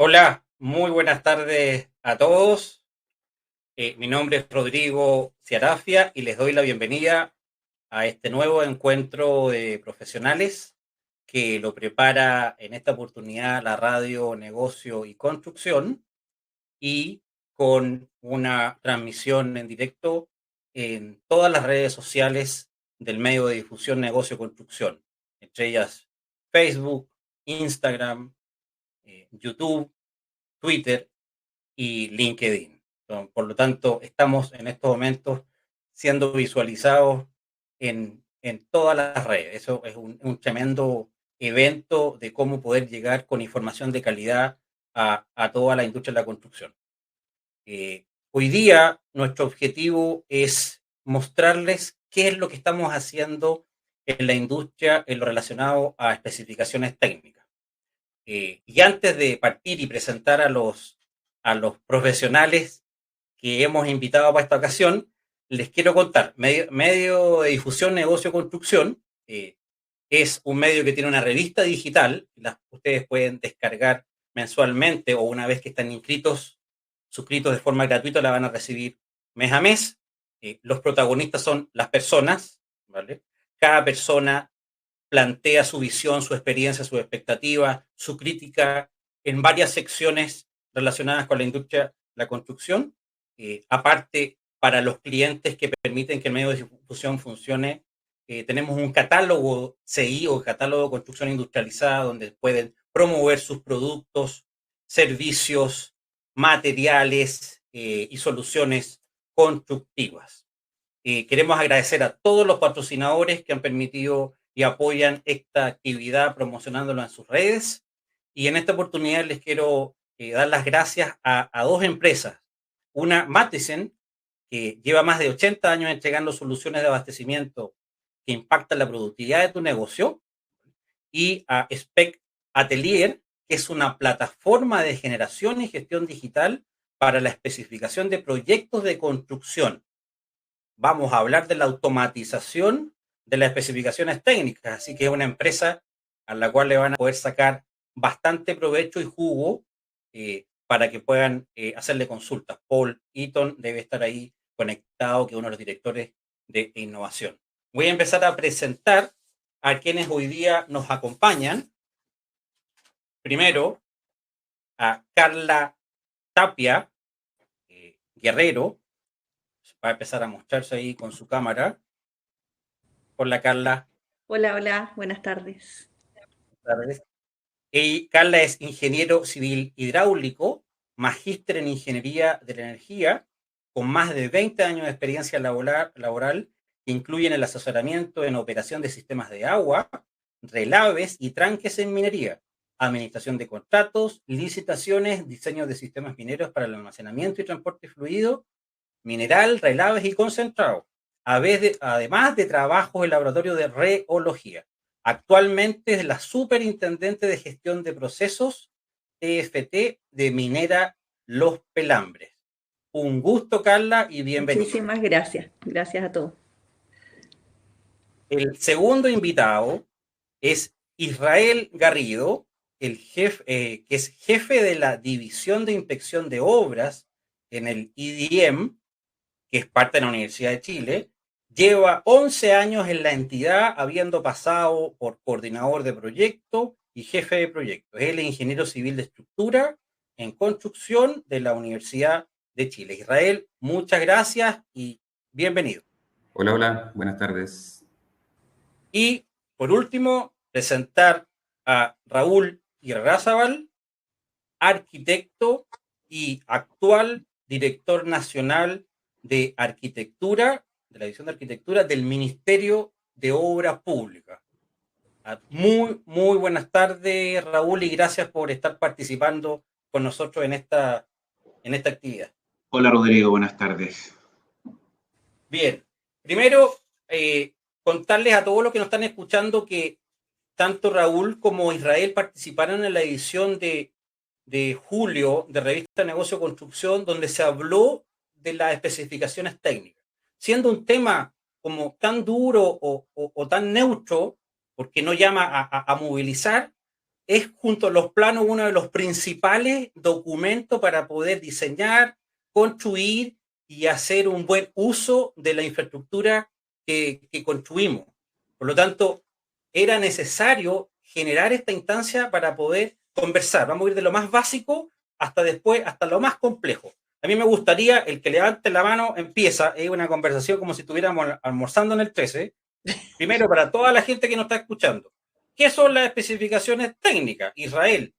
Hola, muy buenas tardes a todos. Mi nombre es Rodrigo Ciarafia y les doy la bienvenida a este nuevo encuentro de profesionales que lo prepara en esta oportunidad la radio Negocio y Construcción y con una transmisión en directo en todas las redes sociales del medio de difusión Negocio y Construcción, entre ellas Facebook, Instagram, YouTube, Twitter y LinkedIn. Por lo tanto, estamos en estos momentos siendo visualizados en todas las redes. Eso es un tremendo evento de cómo poder llegar con información de calidad a toda la industria de la construcción. Hoy día nuestro objetivo es mostrarles qué es lo que estamos haciendo en la industria en lo relacionado a especificaciones técnicas. Y antes de partir y presentar a los profesionales que hemos invitado para esta ocasión, les quiero contar, medio de difusión Negocio Construcción, es un medio que tiene una revista digital, ustedes pueden descargar mensualmente o una vez que están suscritos de forma gratuita, la van a recibir mes a mes. Los protagonistas son las personas, ¿vale? Cada persona plantea su visión, su experiencia, su expectativa, su crítica en varias secciones relacionadas con la industria de la construcción. Aparte, para los clientes que permiten que el medio de difusión funcione, tenemos un catálogo CI o catálogo de construcción industrializada donde pueden promover sus productos, servicios, materiales y soluciones constructivas. Queremos agradecer a todos los patrocinadores que han permitido y apoyan esta actividad promocionándola en sus redes. Y en esta oportunidad les quiero dar las gracias a dos empresas. Una, Matheson, que lleva más de 80 años entregando soluciones de abastecimiento que impactan la productividad de tu negocio, y a Spec Atelier, que es una plataforma de generación y gestión digital para la especificación de proyectos de construcción. Vamos a hablar de la automatización de las especificaciones técnicas, así que es una empresa a la cual le van a poder sacar bastante provecho y jugo para que puedan hacerle consultas. Paul Eaton debe estar ahí conectado, que es uno de los directores de innovación. Voy a empezar a presentar a quienes hoy día nos acompañan. Primero, a Carla Tapia Guerrero, va a empezar a mostrarse ahí con su cámara. Hola, Carla. Hola, hola, buenas tardes. Y Carla es ingeniero civil hidráulico, magíster en ingeniería de la energía, con más de 20 años de experiencia laboral, que incluyen el asesoramiento en operación de sistemas de agua, relaves y tranques en minería, administración de contratos, licitaciones, diseño de sistemas mineros para el almacenamiento y transporte fluido, mineral, relaves y concentrado, además de trabajos en laboratorio de reología. Actualmente es la superintendente de gestión de procesos TFT de Minera Los Pelambres. Un gusto, Carla, y bienvenida. Muchísimas gracias. Gracias a todos. El segundo invitado es Israel Garrido, que es jefe de la División de Inspección de Obras en el IDM, que es parte de la Universidad de Chile. Lleva 11 años en la entidad, habiendo pasado por coordinador de proyecto y jefe de proyecto. Es el ingeniero civil de estructura en construcción de la Universidad de Chile. Israel, muchas gracias y bienvenido. Hola, hola, buenas tardes. Y por último, presentar a Raúl Irarrázaval, arquitecto y actual director nacional de arquitectura, de la División de Arquitectura del Ministerio de Obras Públicas. Muy, muy buenas tardes, Raúl, y gracias por estar participando con nosotros en esta actividad. Hola Rodrigo, buenas tardes. Bien, primero contarles a todos los que nos están escuchando que tanto Raúl como Israel participaron en la edición de julio de Revista Negocio Construcción, donde se habló de las especificaciones técnicas. Siendo un tema como tan duro o tan neutro, porque no llama a movilizar, es junto a los planos uno de los principales documentos para poder diseñar, construir y hacer un buen uso de la infraestructura que construimos. Por lo tanto, era necesario generar esta instancia para poder conversar. Vamos a ir de lo más básico hasta después, hasta lo más complejo. A mí me gustaría, el que levante la mano empieza, es una conversación como si estuviéramos almorzando en el 13. Primero, para toda la gente que nos está escuchando, ¿qué son las especificaciones técnicas? Israel,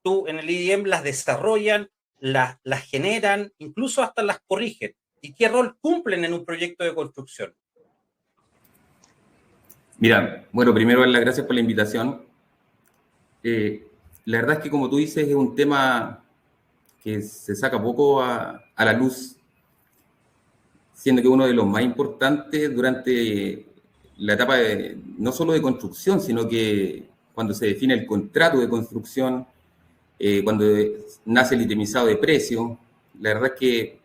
tú en el IDM las desarrollan, las generan, incluso hasta las corrigen. ¿Y qué rol cumplen en un proyecto de construcción? Mira, bueno, primero las gracias por la invitación. La verdad es que, como tú dices, es un tema que se saca poco a la luz, siendo que uno de los más importantes durante la etapa no solo de construcción, sino que cuando se define el contrato de construcción, cuando nace el itemizado de precio. La verdad es que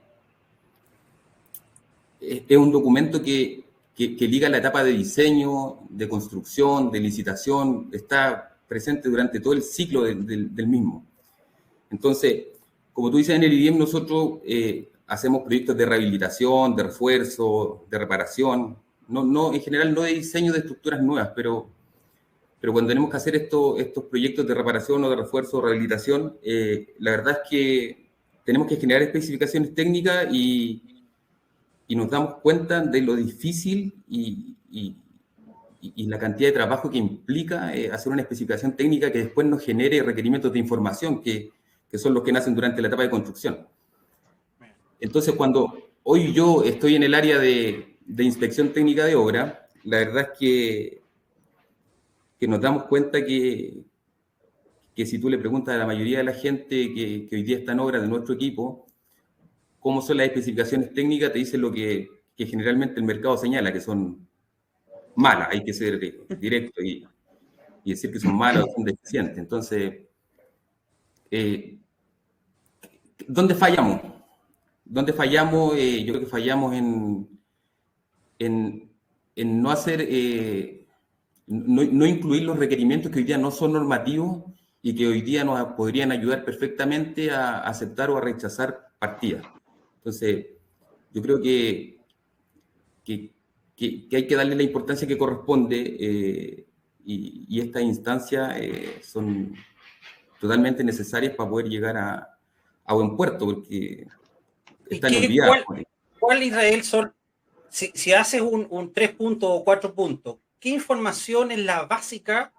es un documento que liga la etapa de diseño, de construcción, de licitación, está presente durante todo el ciclo del mismo. Entonces, como tú dices, en el IDM nosotros hacemos proyectos de rehabilitación, de refuerzo, de reparación, en general no de diseño de estructuras nuevas, pero cuando tenemos que hacer estos proyectos de reparación o de refuerzo o rehabilitación, la verdad es que tenemos que generar especificaciones técnicas y nos damos cuenta de lo difícil y la cantidad de trabajo que implica hacer una especificación técnica que después nos genere requerimientos de información que son los que nacen durante la etapa de construcción. Entonces, cuando hoy yo estoy en el área de inspección técnica de obra, la verdad es que nos damos cuenta que si tú le preguntas a la mayoría de la gente que hoy día está en obra de nuestro equipo, cómo son las especificaciones técnicas, te dicen lo que generalmente el mercado señala, que son malas. Hay que ser directo y decir que son malas o son deficientes. Entonces, ¿dónde fallamos? ¿Dónde fallamos? Yo creo que fallamos en no hacer, no incluir los requerimientos que hoy día no son normativos y que hoy día nos podrían ayudar perfectamente a aceptar o a rechazar partidas. Entonces, yo creo que hay que darle la importancia que corresponde y estas instancias son totalmente necesarias para poder llegar a buen puerto, porque están olvidadas. ¿Cuál, Israel, son, si haces un 3 puntos o 4 puntos, qué información es la básica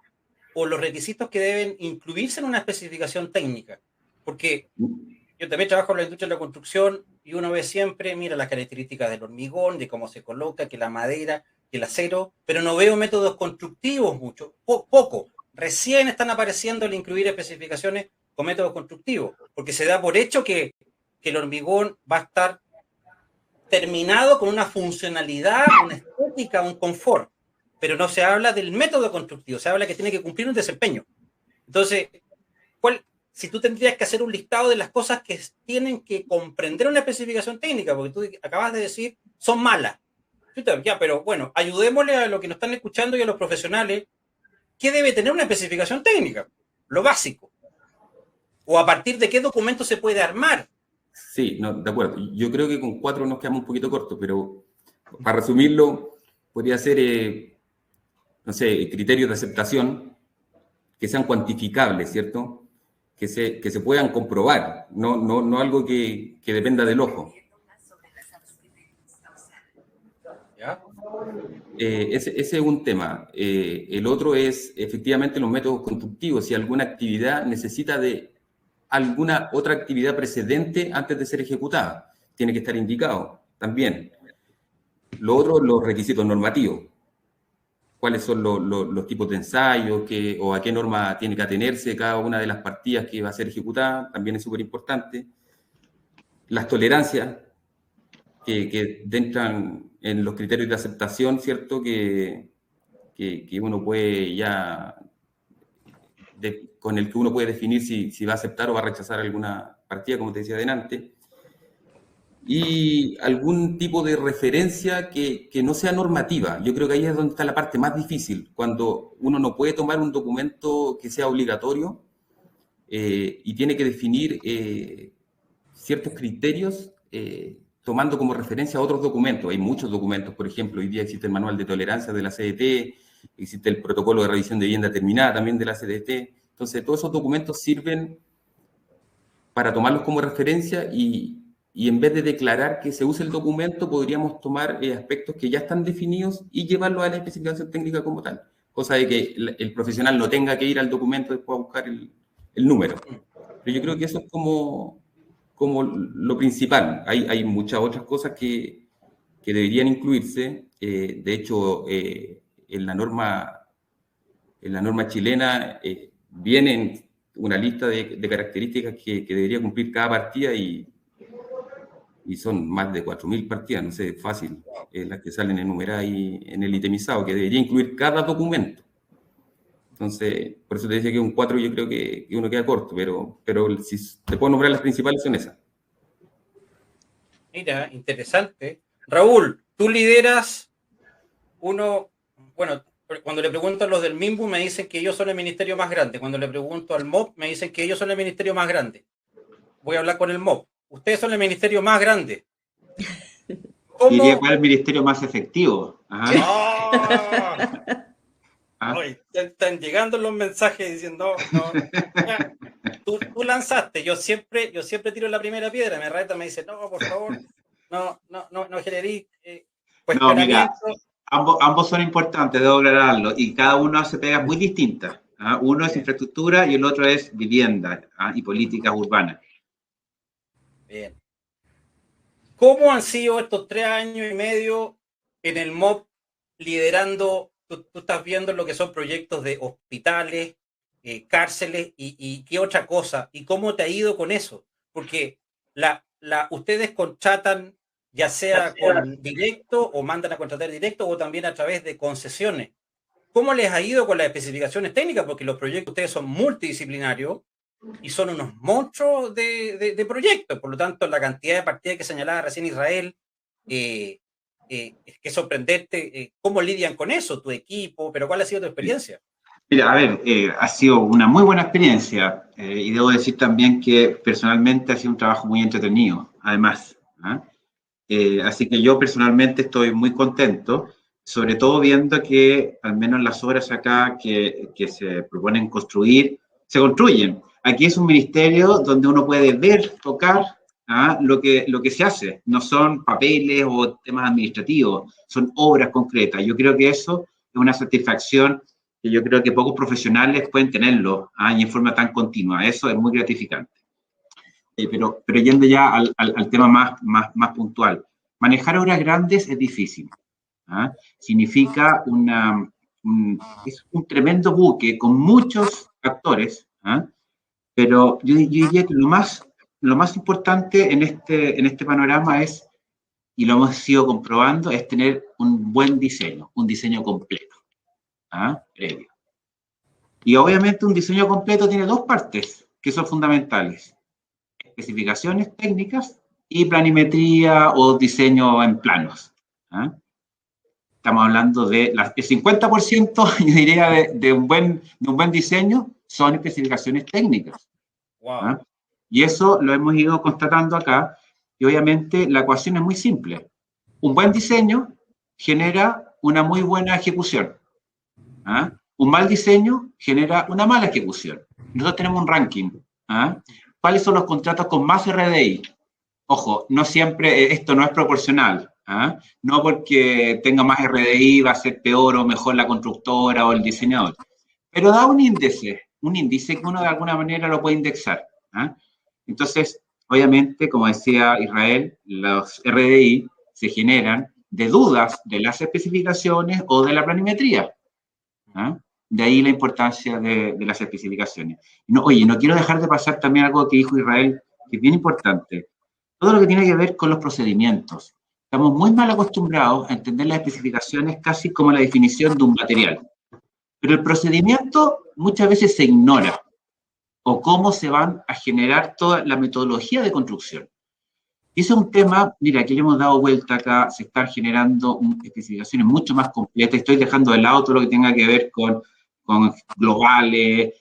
o los requisitos que deben incluirse en una especificación técnica? Porque yo también trabajo en la industria de la construcción y uno ve siempre, mira las características del hormigón, de cómo se coloca, que la madera, que el acero, pero no veo métodos constructivos mucho, poco. Recién están apareciendo al incluir especificaciones con métodos constructivos, porque se da por hecho que el hormigón va a estar terminado con una funcionalidad, una estética, un confort, pero no se habla del método constructivo, se habla que tiene que cumplir un desempeño. Entonces, si tú tendrías que hacer un listado de las cosas que tienen que comprender una especificación técnica, porque tú acabas de decir, son malas. Ya, pero bueno, ayudémosle a los que nos están escuchando y a los profesionales, ¿qué debe tener una especificación técnica? Lo básico. ¿O a partir de qué documento se puede armar? Sí, no, de acuerdo. Yo creo que con 4 nos quedamos un poquito cortos, pero para resumirlo, podría ser, no sé, criterios de aceptación que sean cuantificables, ¿cierto? Que se puedan comprobar, no algo que dependa del ojo. ¿Ya? Ese es un tema. El otro es, efectivamente, los métodos constructivos. Si alguna actividad necesita de alguna otra actividad precedente antes de ser ejecutada, tiene que estar indicado también. Lo otro, los requisitos normativos. Cuáles son los tipos de ensayos o a qué norma tiene que atenerse cada una de las partidas que va a ser ejecutada, también es súper importante. Las tolerancias que entran en los criterios de aceptación, ¿cierto? Que uno puede ya, con el que uno puede definir si va a aceptar o va a rechazar alguna partida, como te decía adelante. y algún tipo de referencia que no sea normativa. Yo creo que ahí es donde está la parte más difícil, cuando uno no puede tomar un documento que sea obligatorio y tiene que definir ciertos criterios tomando como referencia a otros documentos. Hay muchos documentos, por ejemplo, hoy día existe el manual de tolerancia de la CDT, existe el protocolo de revisión de vivienda terminada también de la CDT. Entonces, todos esos documentos sirven para tomarlos como referencia y en vez de declarar que se use el documento, podríamos tomar aspectos que ya están definidos y llevarlos a la especificación técnica como tal. Cosa de que el profesional no tenga que ir al documento después a buscar el número. Pero yo creo que eso es como lo principal. Hay muchas otras cosas que deberían incluirse. De hecho, en la norma chilena vienen una lista de características que debería cumplir cada partida y son más de 4.000 partidas, no sé, fácil, las que salen enumeradas ahí en el itemizado, que debería incluir cada documento. Entonces, por eso te decía que un 4 yo creo que uno queda corto, pero si te puedo nombrar las principales son esas. Mira, interesante. Raúl, tú lideras bueno, cuando le pregunto a los del MIMBU me dicen que ellos son el ministerio más grande. Cuando le pregunto al MOP me dicen que ellos son el ministerio más grande. Voy a hablar con el MOP. Ustedes son el ministerio más grande. ¿Cómo? Diría cuál es el ministerio más efectivo. Ay, ya están llegando los mensajes diciendo, no. Tú lanzaste, yo siempre tiro la primera piedra, me reta, me dice, no, por favor, no generé. Pues no, mira, ambos son importantes, debo aclararlo, y cada uno hace pegas muy distintas. Uno es infraestructura y el otro es vivienda y políticas urbanas. Bien. ¿Cómo han sido estos 3 años y medio en el MOP liderando? Tú estás viendo lo que son proyectos de hospitales, cárceles y qué otra cosa. ¿Y cómo te ha ido con eso? Porque ustedes contratan ya sea con directo o mandan a contratar directo o también a través de concesiones. ¿Cómo les ha ido con las especificaciones técnicas? Porque los proyectos de ustedes son multidisciplinarios y son unos monstruos de proyectos. Por lo tanto, la cantidad de partidas que señalaba recién Israel, es que sorprendente. ¿Cómo lidian con eso tu equipo? ¿Pero cuál ha sido tu experiencia? Mira, a ver, ha sido una muy buena experiencia y debo decir también que personalmente ha sido un trabajo muy entretenido, además. Así que yo personalmente estoy muy contento, sobre todo viendo que al menos las obras acá que se proponen construir, se construyen. Aquí es un ministerio donde uno puede ver, tocar lo que se hace. No son papeles o temas administrativos, son obras concretas. Yo creo que eso es una satisfacción que yo creo que pocos profesionales pueden tenerlo y en forma tan continua. Eso es muy gratificante. Pero yendo ya al tema más puntual. Manejar obras grandes es difícil. Significa es un tremendo buque con muchos actores, pero yo diría que lo más importante en este panorama es, y lo hemos ido comprobando, es tener un buen diseño, un diseño completo, previo. Y obviamente un diseño completo tiene dos partes que son fundamentales: especificaciones técnicas y planimetría o diseño en planos. Estamos hablando de el 50%, yo diría, de un buen diseño son especificaciones técnicas. Wow. Y eso lo hemos ido constatando acá, y obviamente la ecuación es muy simple. Un buen diseño genera una muy buena ejecución. Un mal diseño genera una mala ejecución. Nosotros tenemos un ranking. ¿Cuáles son los contratos con más RDI? Ojo, no siempre, esto no es proporcional. No porque tenga más RDI va a ser peor o mejor la constructora o el diseñador. Pero da un índice que uno de alguna manera lo puede indexar. Entonces, obviamente, como decía Israel, los RDI se generan de dudas de las especificaciones o de la planimetría. De ahí la importancia de las especificaciones. No quiero dejar de pasar también algo que dijo Israel, que es bien importante. Todo lo que tiene que ver con los procedimientos. Estamos muy mal acostumbrados a entender las especificaciones casi como la definición de un material. Pero el procedimiento muchas veces se ignora, o cómo se van a generar toda la metodología de construcción. Y ese es un tema, mira, que le hemos dado vuelta acá, se están generando especificaciones mucho más completas. Estoy dejando de lado todo lo que tenga que ver con globales,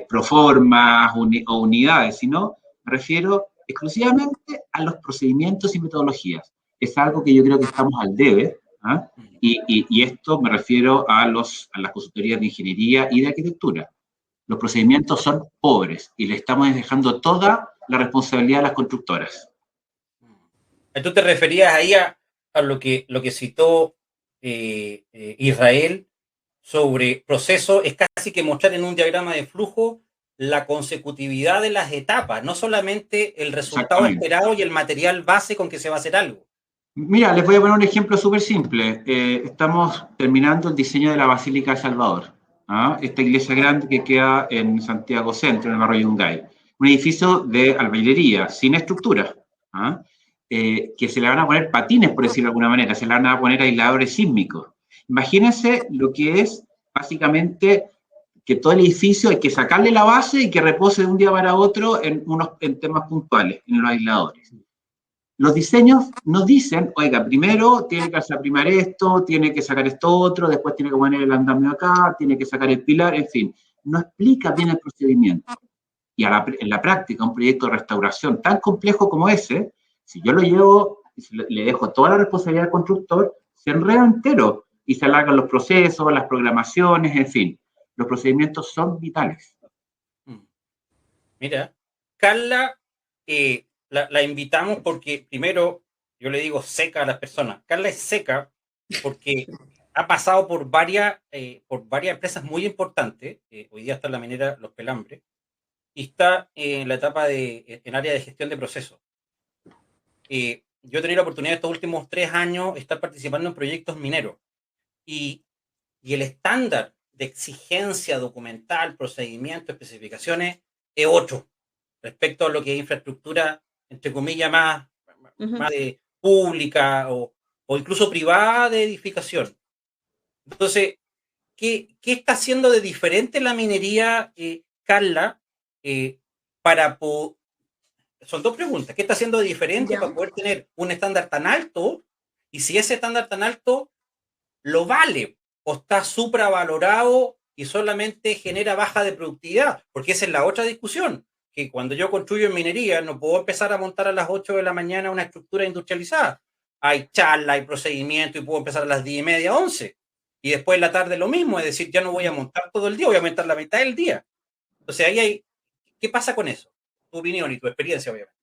proformas o unidades, sino me refiero exclusivamente a los procedimientos y metodologías. Es algo que yo creo que estamos al debe, ¿ah? Y esto me refiero a las consultorías de ingeniería y de arquitectura. Los procedimientos son pobres y le estamos dejando toda la responsabilidad a las constructoras. Tú te referías ahí a lo que citó Israel sobre proceso, es casi que mostrar en un diagrama de flujo la consecutividad de las etapas, no solamente el resultado esperado y el material base con que se va a hacer algo. Mira, les voy a poner un ejemplo súper simple. Estamos terminando el diseño de la Basílica de Salvador, ¿ah? Esta iglesia grande que queda en Santiago Centro, en el barrio Yungay. Un edificio de albañilería, sin estructura, ¿ah? Que se le van a poner patines, por decirlo de alguna manera, se le van a poner aisladores sísmicos. Imagínense lo que es básicamente que todo el edificio hay que sacarle la base y que repose de un día para otro en temas puntuales, en los aisladores. Los diseños nos dicen, oiga, primero tiene que aprimar esto, tiene que sacar esto otro, después tiene que poner el andamio acá, tiene que sacar el pilar, en fin. No explica bien el procedimiento. Y en la práctica, un proyecto de restauración tan complejo como ese, si yo lo llevo, le dejo toda la responsabilidad al constructor, se enreda entero y se alargan los procesos, las programaciones, en fin. Los procedimientos son vitales. Mira, Carla, la invitamos porque, primero, yo le digo seca a las personas. Carla es seca porque ha pasado por varias empresas muy importantes. Hoy día está en la minera Los Pelambres y está en la etapa en área de gestión de procesos. Yo he tenido la oportunidad estos últimos 3 años de estar participando en proyectos mineros y el estándar de exigencia documental, procedimiento, especificaciones es otro respecto a lo que es infraestructura, entre comillas, más pública o incluso privada de edificación. Entonces, ¿qué está haciendo de diferente la minería, Carla, son 2 preguntas. ¿Qué está haciendo de diferente para poder tener un estándar tan alto? Y si ese estándar tan alto lo vale o está supravalorado y solamente genera baja de productividad, porque esa es la otra discusión, que cuando yo construyo en minería no puedo empezar a montar a las 8 de la mañana una estructura industrializada. Hay charla, hay procedimiento y puedo empezar a las 10:30, 11. Y después en la tarde lo mismo, es decir, ya no voy a montar todo el día, voy a montar la mitad del día. Entonces ahí ¿qué pasa con eso? Tu opinión y tu experiencia, obviamente.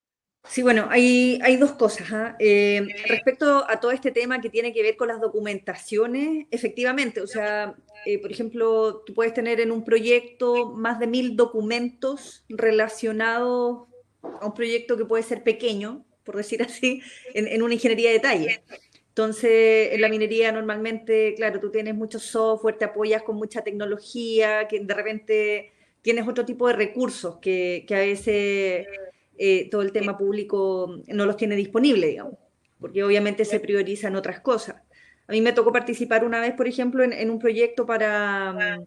Sí, bueno, hay 2 cosas. Respecto a todo este tema que tiene que ver con las documentaciones, efectivamente, o sea, por ejemplo, tú puedes tener en un proyecto más de 1000 documentos relacionados a un proyecto que puede ser pequeño, por decir así, en una ingeniería de detalle. Entonces, en la minería normalmente, claro, tú tienes mucho software, te apoyas con mucha tecnología, que de repente tienes otro tipo de recursos que a veces todo el tema público no los tiene disponibles, digamos, porque obviamente se priorizan otras cosas. A mí me tocó participar una vez, por ejemplo, en un proyecto para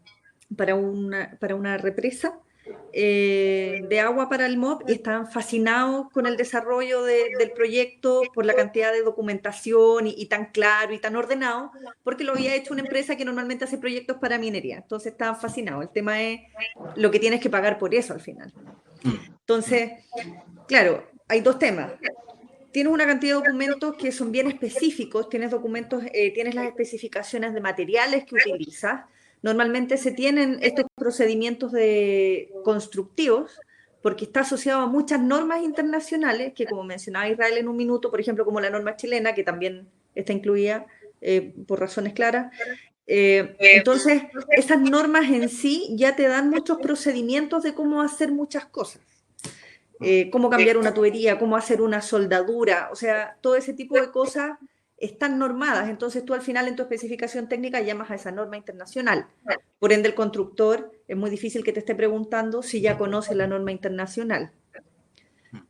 una represa de agua para el MOP y estaban fascinados con el desarrollo del proyecto por la cantidad de documentación y tan claro y tan ordenado, porque lo había hecho una empresa que normalmente hace proyectos para minería. Entonces estaban fascinados. El tema es lo que tienes que pagar por eso al final. Entonces, claro, hay 2 temas. Tienes una cantidad de documentos que son bien específicos, tienes las especificaciones de materiales que utilizas. Normalmente se tienen estos procedimientos constructivos porque está asociado a muchas normas internacionales que, como mencionaba Israel en un minuto, por ejemplo, como la norma chilena, que también está incluida por razones claras. Entonces, esas normas en sí ya te dan muchos procedimientos de cómo hacer muchas cosas. Cómo cambiar una tubería, cómo hacer una soldadura, o sea, todo ese tipo de cosas están normadas, entonces tú al final en tu especificación técnica llamas a esa norma internacional. Por ende, el constructor es muy difícil que te esté preguntando si ya conoce la norma internacional.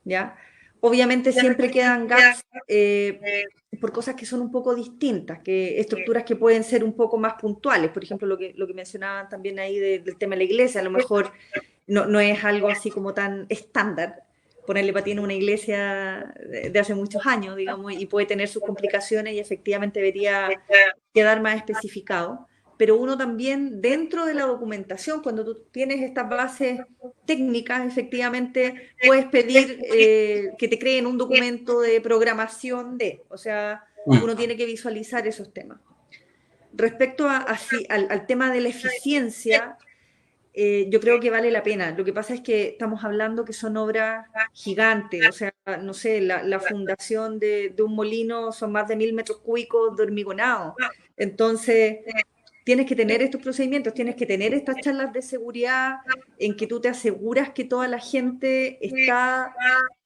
¿Ya? Obviamente siempre quedan gaps por cosas que son un poco distintas, que estructuras que pueden ser un poco más puntuales, por ejemplo, lo que mencionaban también ahí del tema de la iglesia, a lo mejor no es algo así como tan estándar, ponerle patín a una iglesia de hace muchos años, digamos, y puede tener sus complicaciones y efectivamente debería quedar más especificado. Pero uno también, dentro de la documentación, cuando tú tienes estas bases técnicas, efectivamente puedes pedir que te creen un documento de programación o sea, uno tiene que visualizar esos temas. Respecto al tema de la eficiencia, yo creo que vale la pena. Lo que pasa es que estamos hablando que son obras gigantes, o sea, no sé, la fundación de un molino son más de 1000 metros cúbicos de hormigonado. Entonces, tienes que tener estos procedimientos, tienes que tener estas charlas de seguridad en que tú te aseguras que toda la gente está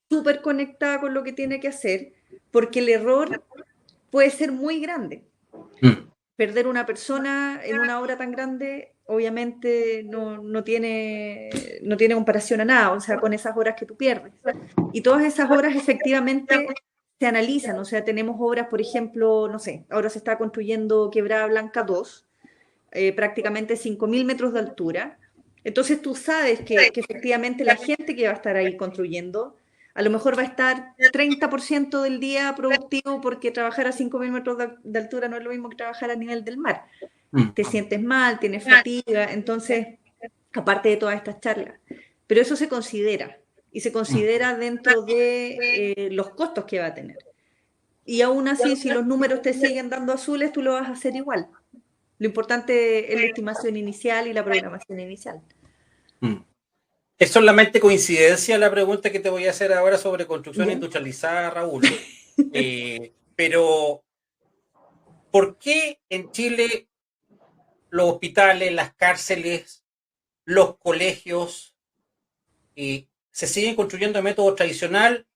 súper conectada con lo que tiene que hacer, porque el error puede ser muy grande. Perder una persona en una obra tan grande, obviamente no tiene comparación a nada, o sea, con esas horas que tú pierdes. Y todas esas horas efectivamente se analizan, o sea, tenemos obras, por ejemplo, no sé, ahora se está construyendo Quebrada Blanca 2, prácticamente 5.000 metros de altura. Entonces tú sabes que efectivamente la gente que va a estar ahí construyendo, a lo mejor va a estar 30% del día productivo, porque trabajar a 5.000 metros de altura no es lo mismo que trabajar a nivel del mar. Te sientes mal, tienes fatiga, entonces, aparte de todas estas charlas. Pero eso se considera, y se considera dentro de los costos que va a tener. Y aún así, si los números te siguen dando azules, tú lo vas a hacer igual. Lo importante es la estimación inicial y la programación inicial. Es solamente coincidencia la pregunta que te voy a hacer ahora sobre construcción industrializada, Raúl. Pero, ¿por qué en Chile los hospitales, las cárceles, los colegios se siguen construyendo de método tradicional,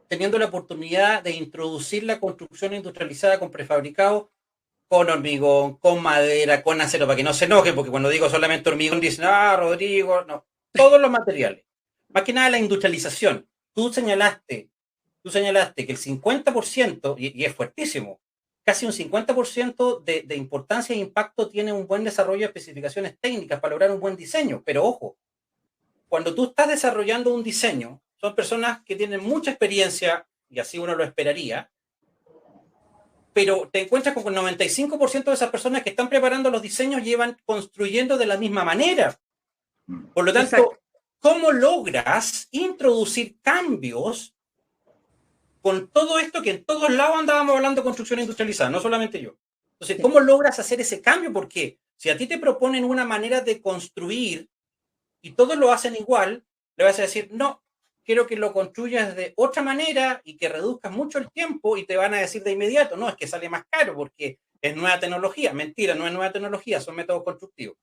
teniendo la oportunidad de introducir la construcción industrializada con prefabricados, con hormigón, con madera, con acero, para que no se enojen, porque cuando digo solamente hormigón dicen, Rodrigo, no, todos los materiales. Más que nada la industrialización. Tú señalaste que el 50%, y es fuertísimo, casi un 50% de importancia e impacto tiene un buen desarrollo de especificaciones técnicas para lograr un buen diseño. Pero ojo, cuando tú estás desarrollando un diseño, son personas que tienen mucha experiencia, y así uno lo esperaría, pero te encuentras con que el 95% de esas personas que están preparando los diseños llevan construyendo de la misma manera. Por lo tanto, exacto, ¿cómo logras introducir cambios con todo esto que en todos lados andábamos hablando de construcción industrializada, no solamente yo? Entonces, ¿cómo logras hacer ese cambio? Porque si a ti te proponen una manera de construir y todos lo hacen igual, le vas a decir, no, quiero que lo construyas de otra manera y que reduzcas mucho el tiempo, y te van a decir de inmediato, no, es que sale más caro porque es nueva tecnología. Mentira, no es nueva tecnología, son métodos constructivos.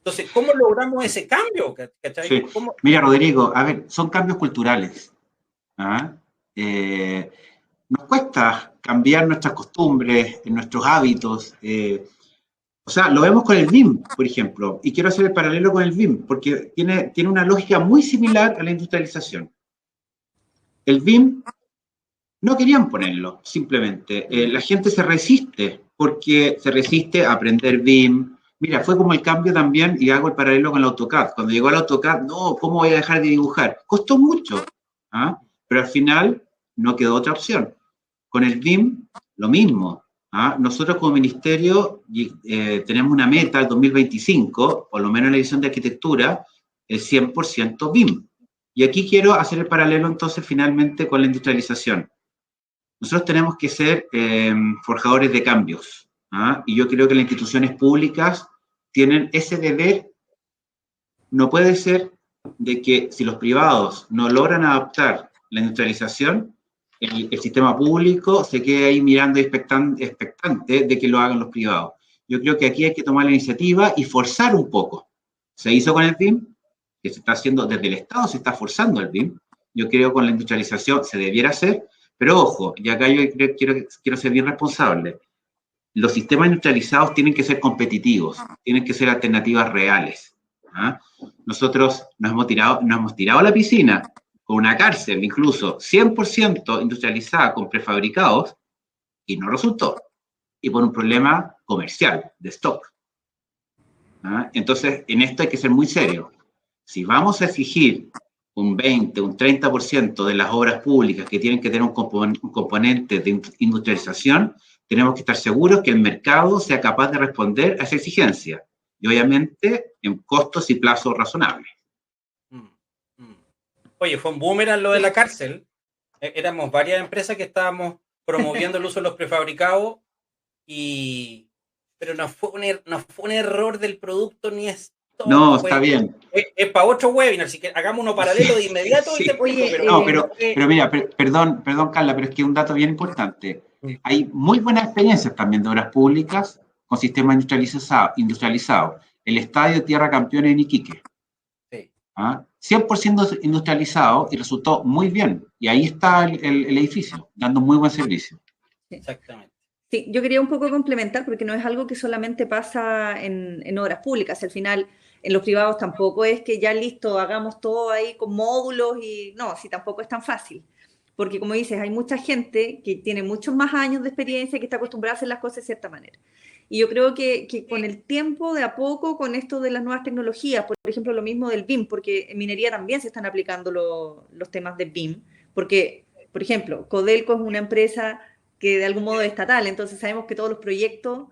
Entonces, ¿cómo logramos ese cambio? Sí. Mira, Rodrigo, a ver, son cambios culturales. Nos cuesta cambiar nuestras costumbres, nuestros hábitos. O sea, lo vemos con el BIM, por ejemplo, y quiero hacer el paralelo con el BIM, porque tiene una lógica muy similar a la industrialización. El BIM no querían ponerlo, simplemente. La gente se resiste, porque se resiste a aprender BIM. Mira, fue como el cambio también, y hago el paralelo con el AutoCAD. Cuando llegó el AutoCAD, no, ¿cómo voy a dejar de dibujar? Costó mucho, pero al final no quedó otra opción. Con el BIM, lo mismo. Nosotros como ministerio tenemos una meta al 2025, por lo menos en la división de arquitectura, el 100% BIM. Y aquí quiero hacer el paralelo entonces finalmente con la industrialización. Nosotros tenemos que ser forjadores de cambios, y yo creo que las instituciones públicas tienen ese deber. No puede ser de que si los privados no logran adaptar la industrialización, el sistema público se quede ahí mirando expectante de que lo hagan los privados. Yo creo que aquí hay que tomar la iniciativa y forzar un poco. Se hizo con el BIM, que se está haciendo desde el Estado, se está forzando el BIM. Yo creo que con la industrialización se debiera hacer, pero ojo, y acá yo quiero ser bien responsable. Los sistemas industrializados tienen que ser competitivos, tienen que ser alternativas reales. Nosotros nos hemos tirado a la piscina con una cárcel, incluso 100% industrializada con prefabricados, y no resultó. Y por un problema comercial, de stock. Entonces, en esto hay que ser muy serio. Si vamos a exigir un 20, un 30% de las obras públicas que tienen que tener un componente de industrialización, tenemos que estar seguros que el mercado sea capaz de responder a esa exigencia. Y obviamente en costos y plazos razonables. Oye, fue un boomerang lo de la cárcel. Éramos varias empresas que estábamos promoviendo el uso de los prefabricados, pero no fue un error del producto ni esto. No, está bien. Es para otro webinar, así que hagamos uno paralelo de inmediato. Sí. Oye, pero mira, perdón, Carla, pero es que un dato bien importante. Hay muy buenas experiencias también de obras públicas con sistemas industrializados. El Estadio Tierra Campeones en Iquique. Sí. 100% industrializado y resultó muy bien. Y ahí está el edificio, dando muy buen servicio. Exactamente. Sí, yo quería un poco complementar porque no es algo que solamente pasa en obras públicas. Al final, en los privados tampoco es que ya listo, hagamos todo ahí con módulos y no, sí, tampoco es tan fácil. Porque como dices, hay mucha gente que tiene muchos más años de experiencia, que está acostumbrada a hacer las cosas de cierta manera. Y yo creo que con el tiempo, de a poco, con esto de las nuevas tecnologías, por ejemplo, lo mismo del BIM, porque en minería también se están aplicando los temas de BIM, porque, por ejemplo, Codelco es una empresa que de algún modo es estatal, entonces sabemos que todos los proyectos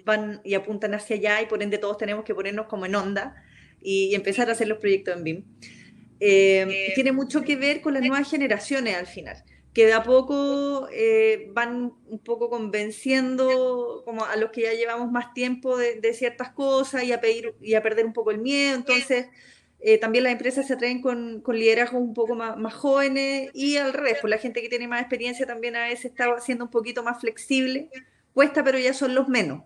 van y apuntan hacia allá y por ende todos tenemos que ponernos como en onda y empezar a hacer los proyectos en BIM. Tiene mucho que ver con las nuevas generaciones al final, que de a poco van un poco convenciendo como a los que ya llevamos más tiempo de ciertas cosas y a perder un poco el miedo. Entonces también las empresas se atreven con liderazgos un poco más jóvenes y al revés, pues la gente que tiene más experiencia también a veces está siendo un poquito más flexible, cuesta, pero ya son los menos.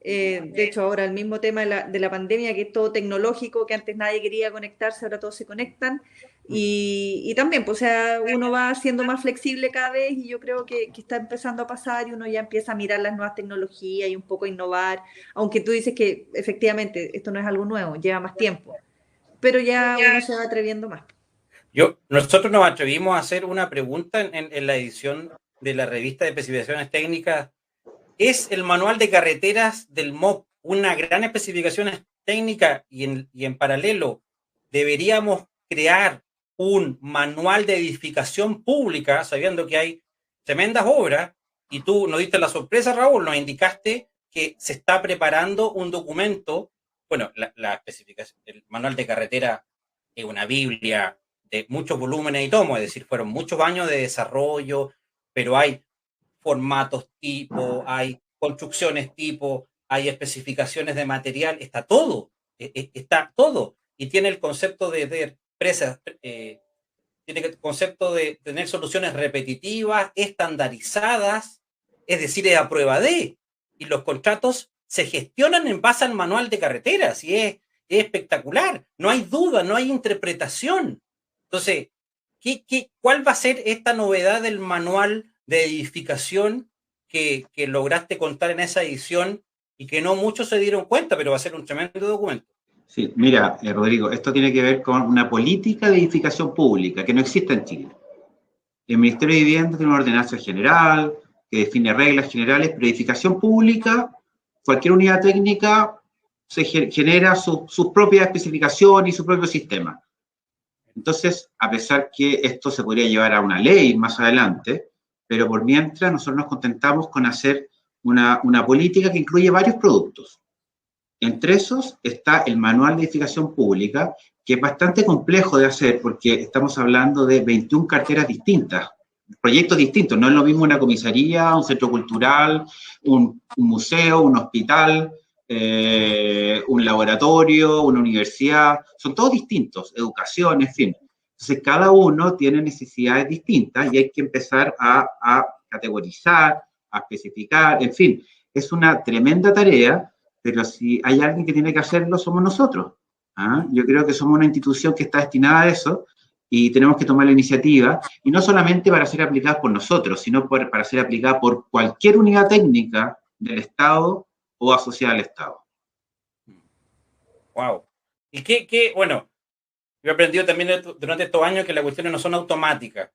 De hecho, ahora el mismo tema de la pandemia, que es todo tecnológico, que antes nadie quería conectarse, ahora todos se conectan. Y también, pues, o sea, uno va siendo más flexible cada vez y yo creo que está empezando a pasar y uno ya empieza a mirar las nuevas tecnologías y un poco a innovar, aunque tú dices que efectivamente esto no es algo nuevo, lleva más tiempo, pero ya uno se va atreviendo más. Nosotros nos atrevimos a hacer una pregunta en la edición de la revista de especificaciones técnicas. ¿Es el manual de carreteras del MOP una gran especificación técnica y en paralelo deberíamos crear un manual de edificación pública, sabiendo que hay tremendas obras? Y tú nos diste la sorpresa, Raúl, nos indicaste que se está preparando un documento. Bueno, la especificación, el manual de carretera es una biblia de muchos volúmenes y tomos, es decir, fueron muchos años de desarrollo, pero hay formatos tipo, hay construcciones tipo, hay especificaciones de material, está todo, y tiene el concepto de presas, tiene el concepto de tener soluciones repetitivas, estandarizadas, es decir, es a prueba de, y los contratos se gestionan en base al manual de carreteras, y es espectacular, no hay duda, no hay interpretación. Entonces, ¿cuál va a ser esta novedad del manual de edificación que lograste contar en esa edición y que no muchos se dieron cuenta, pero va a ser un tremendo documento? Sí, mira, Rodrigo, esto tiene que ver con una política de edificación pública que no existe en Chile. El Ministerio de Vivienda tiene una ordenanza general que define reglas generales, pero edificación pública, cualquier unidad técnica se genera sus propias especificaciones y su propio sistema. Entonces, a pesar que esto se podría llevar a una ley más adelante, pero por mientras nosotros nos contentamos con hacer una política que incluye varios productos. Entre esos está el manual de edificación pública, que es bastante complejo de hacer porque estamos hablando de 21 carteras distintas, proyectos distintos. No es lo mismo una comisaría, un centro cultural, un museo, un hospital, un laboratorio, una universidad. Son todos distintos, educación, en fin. Entonces, cada uno tiene necesidades distintas y hay que empezar a categorizar, a especificar, en fin. Es una tremenda tarea, pero si hay alguien que tiene que hacerlo, somos nosotros. Yo creo que somos una institución que está destinada a eso y tenemos que tomar la iniciativa, y no solamente para ser aplicada por nosotros, sino para ser aplicada por cualquier unidad técnica del Estado o asociada al Estado. Wow. Y bueno, yo he aprendido también durante estos años que las cuestiones no son automáticas,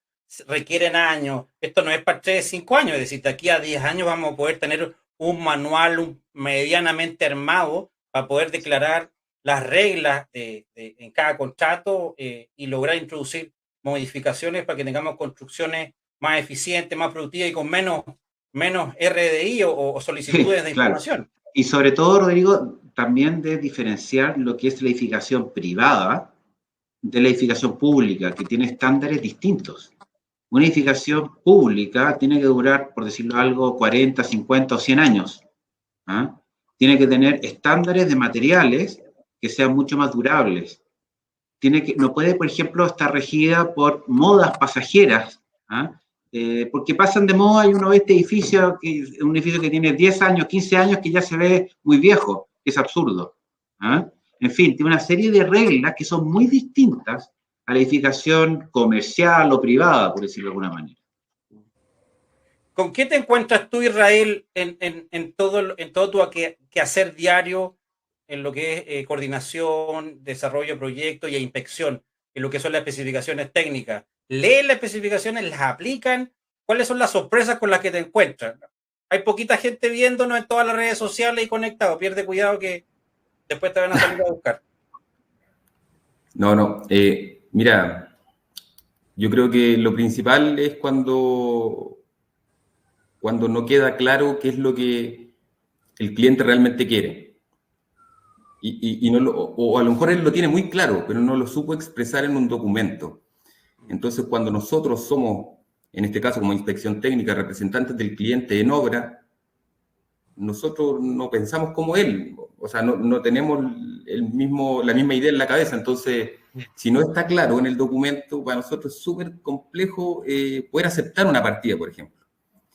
requieren años. Esto no es para 3, 5 años, es decir, de aquí a 10 años vamos a poder tener un manual medianamente armado para poder declarar las reglas en cada contrato y lograr introducir modificaciones para que tengamos construcciones más eficientes, más productivas y con menos RDI o solicitudes de información. Y sobre todo, Rodrigo, también de diferenciar lo que es la edificación privada de la edificación pública, que tiene estándares distintos. Una edificación pública tiene que durar, por decirlo algo, 40, 50 o 100 años. ¿Ah? Tiene que tener estándares de materiales que sean mucho más durables. No puede, por ejemplo, estar regida por modas pasajeras, ¿ah? Porque pasan de moda y uno ve este edificio, un edificio que tiene 10 años, 15 años, que ya se ve muy viejo. Es absurdo. ¿Ah? En fin, tiene una serie de reglas que son muy distintas a la edificación comercial o privada, por decirlo de alguna manera. ¿Con qué te encuentras tú, Israel, en todo tu quehacer diario, en lo que es coordinación, desarrollo de proyectos y inspección, en lo que son las especificaciones técnicas? ¿Leen las especificaciones, las aplican? ¿Cuáles son las sorpresas con las que te encuentras? Hay poquita gente viéndonos en todas las redes sociales y conectado. Pierde cuidado que después te van a salir a buscar. No. Mira, yo creo que lo principal es cuando no queda claro qué es lo que el cliente realmente quiere. O a lo mejor él lo tiene muy claro, pero no lo supo expresar en un documento. Entonces, cuando nosotros somos, en este caso como inspección técnica, representantes del cliente en obra, nosotros no pensamos como él, o sea, no tenemos la misma idea en la cabeza. Entonces, si no está claro en el documento, para nosotros es súper complejo poder aceptar una partida, por ejemplo.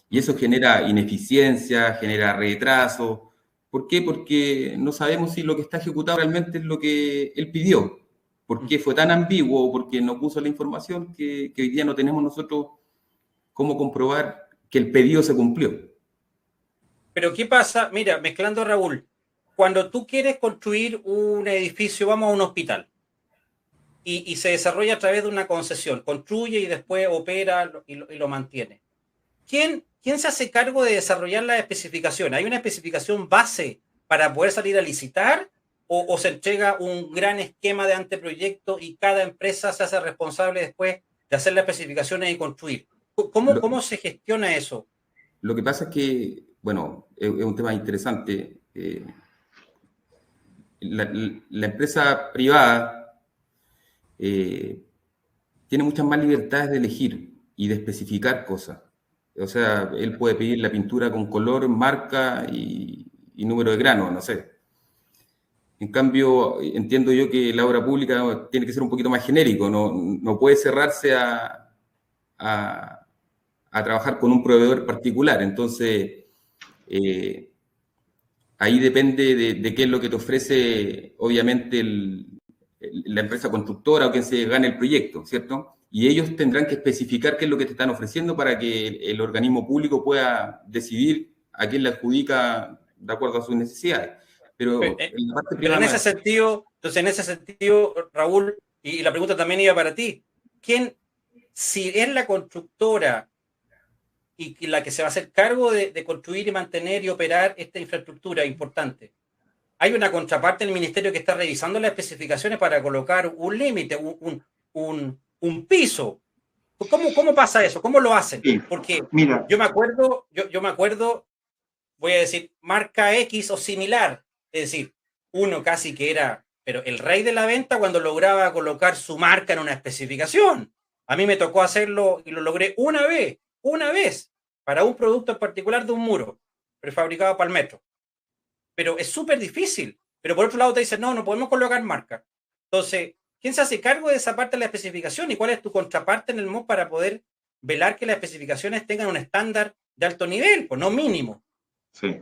Y eso genera ineficiencia, genera retraso. ¿Por qué? Porque no sabemos si lo que está ejecutado realmente es lo que él pidió. ¿Por qué fue tan ambiguo o porque no puso la información que hoy día no tenemos nosotros cómo comprobar que el pedido se cumplió? Pero ¿qué pasa? Mira, mezclando, Raúl, cuando tú quieres construir un edificio, vamos a un hospital, y se desarrolla a través de una concesión, construye y después opera y lo mantiene. ¿Quién se hace cargo de desarrollar la especificación? ¿Hay una especificación base para poder salir a licitar o se entrega un gran esquema de anteproyecto y cada empresa se hace responsable después de hacer las especificaciones y construir? ¿Cómo se gestiona eso? Lo que pasa es que, bueno, es un tema interesante. La empresa privada tiene muchas más libertades de elegir y de especificar cosas. O sea, él puede pedir la pintura con color, marca y número de grano, no sé. En cambio, entiendo yo que la obra pública tiene que ser un poquito más genérico, no puede cerrarse a trabajar con un proveedor particular. Entonces, ahí depende de qué es lo que te ofrece, obviamente, la empresa constructora o quien se gane el proyecto, ¿cierto? Y ellos tendrán que especificar qué es lo que te están ofreciendo para que el organismo público pueda decidir a quién le adjudica de acuerdo a sus necesidades. Pero en la parte privada... Entonces, en ese sentido, Raúl, y la pregunta también iba para ti, si es la constructora y la que se va a hacer cargo de construir y mantener y operar esta infraestructura importante, hay una contraparte en el ministerio que está revisando las especificaciones para colocar un límite, un piso. ¿Cómo pasa eso? ¿Cómo lo hacen? Porque mira, yo me acuerdo, voy a decir, marca X o similar, es decir, uno casi que era, pero el rey de la venta cuando lograba colocar su marca en una especificación. A mí me tocó hacerlo y lo logré una vez, para un producto en particular de un muro, prefabricado para el metro. Pero es súper difícil. Pero por otro lado te dicen, no podemos colocar marca. Entonces, ¿quién se hace cargo de esa parte de la especificación? ¿Y cuál es tu contraparte en el MOB para poder velar que las especificaciones tengan un estándar de alto nivel, pues no mínimo? Sí.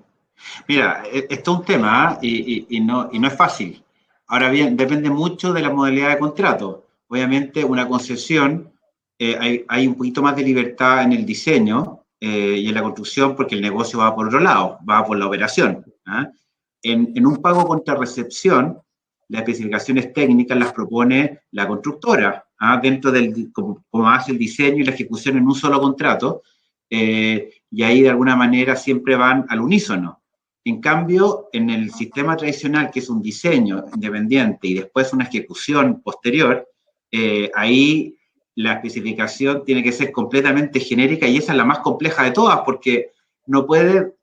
Mira, esto es un tema y no es fácil. Ahora bien, depende mucho de la modalidad de contrato. Obviamente, una concesión, hay un poquito más de libertad en el diseño y en la construcción porque el negocio va por otro lado, va por la operación. ¿Ah? En un pago contra recepción, las especificaciones técnicas las propone la constructora, dentro del, como hace el diseño y la ejecución en un solo contrato, y ahí de alguna manera siempre van al unísono. En cambio, en el sistema tradicional, que es un diseño independiente y después una ejecución posterior, ahí la especificación tiene que ser completamente genérica y esa es la más compleja de todas porque no puede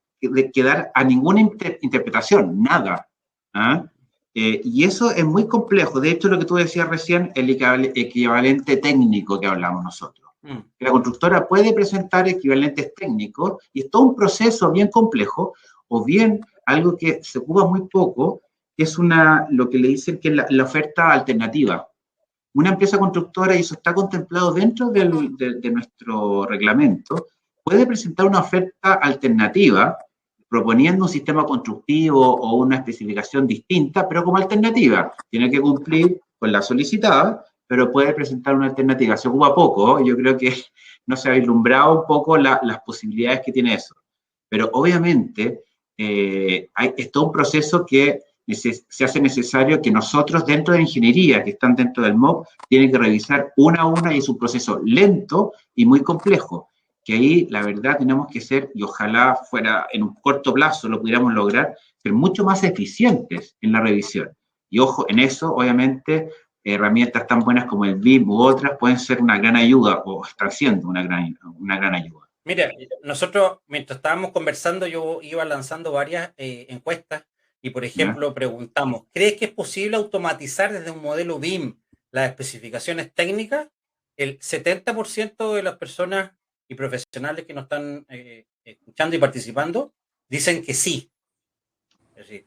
quedar a ninguna interpretación, nada. ¿Ah? Y eso es muy complejo. De hecho, lo que tú decías recién, el equivalente técnico que hablamos nosotros. La constructora puede presentar equivalentes técnicos y es todo un proceso bien complejo, o bien algo que se ocupa muy poco, que es lo que le dicen que es la oferta alternativa. Una empresa constructora, y eso está contemplado dentro de nuestro reglamento, puede presentar una oferta alternativa proponiendo un sistema constructivo o una especificación distinta, pero como alternativa. Tiene que cumplir con la solicitada, pero puede presentar una alternativa. Se ocupa poco, yo creo que no se ha vislumbrado un poco las posibilidades que tiene eso. Pero obviamente es todo un proceso que se hace necesario que nosotros dentro de ingeniería, que están dentro del MOB, tienen que revisar una a una y es un proceso lento y muy complejo, que ahí la verdad tenemos que ser, y ojalá fuera en un corto plazo lo pudiéramos lograr, ser mucho más eficientes en la revisión. Y ojo, en eso obviamente herramientas tan buenas como el BIM u otras pueden ser una gran ayuda o están siendo una gran ayuda. Mira, nosotros mientras estábamos conversando yo iba lanzando varias encuestas y por ejemplo preguntamos, ¿crees que es posible automatizar desde un modelo BIM las especificaciones técnicas? El 70% de las personas y profesionales que nos están escuchando y participando dicen que sí. Es decir,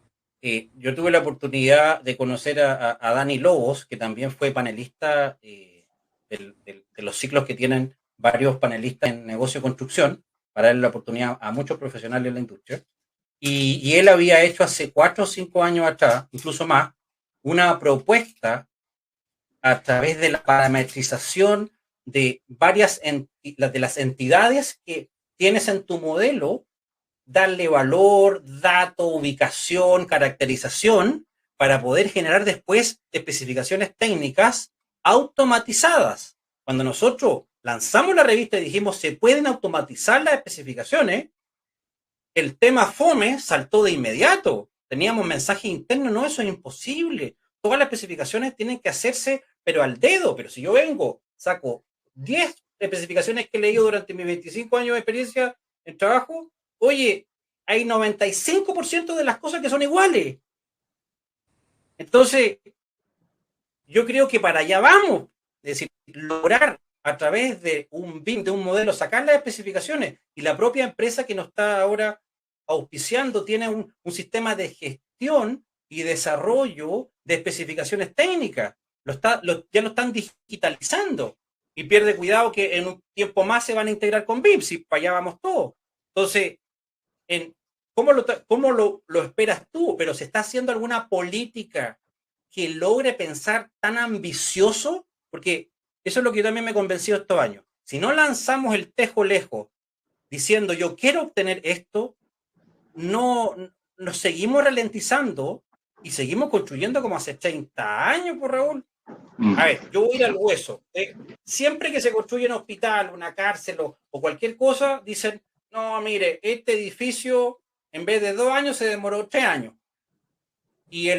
yo tuve la oportunidad de conocer a Dani Lobos, que también fue panelista de los ciclos que tienen varios panelistas en negocio de construcción, para darle la oportunidad a muchos profesionales de la industria. Y él había hecho hace 4 o 5 años atrás, incluso más, una propuesta a través de la parametrización de varias de las entidades que tienes en tu modelo, darle valor, dato, ubicación, caracterización, para poder generar después especificaciones técnicas automatizadas. Cuando nosotros lanzamos la revista y dijimos se pueden automatizar las especificaciones, el tema FOME saltó de inmediato. Teníamos mensaje interno, no, eso es imposible. Todas las especificaciones tienen que hacerse, pero al dedo. Pero si yo vengo, saco 10 especificaciones que he leído durante mis 25 años de experiencia en trabajo, oye, hay 95% de las cosas que son iguales. Entonces, yo creo que para allá vamos. Es decir, lograr a través de un BIM, de un modelo, sacar las especificaciones, y la propia empresa que nos está ahora auspiciando tiene un sistema de gestión y desarrollo de especificaciones técnicas. Ya lo están digitalizando y pierde cuidado que en un tiempo más se van a integrar con BIM, si para allá vamos todos. Entonces, ¿cómo lo esperas tú? Pero ¿se está haciendo alguna política que logre pensar tan ambicioso? Porque eso es lo que yo también me he convencido estos años. Si no lanzamos el tejo lejos diciendo yo quiero obtener esto, no nos seguimos ralentizando y seguimos construyendo como hace 30 años, por Raúl. A ver, yo voy a ir al hueso. Siempre que se construye un hospital, una cárcel o cualquier cosa, dicen, no, mire, este edificio en vez de 2 años se demoró 3 años. Y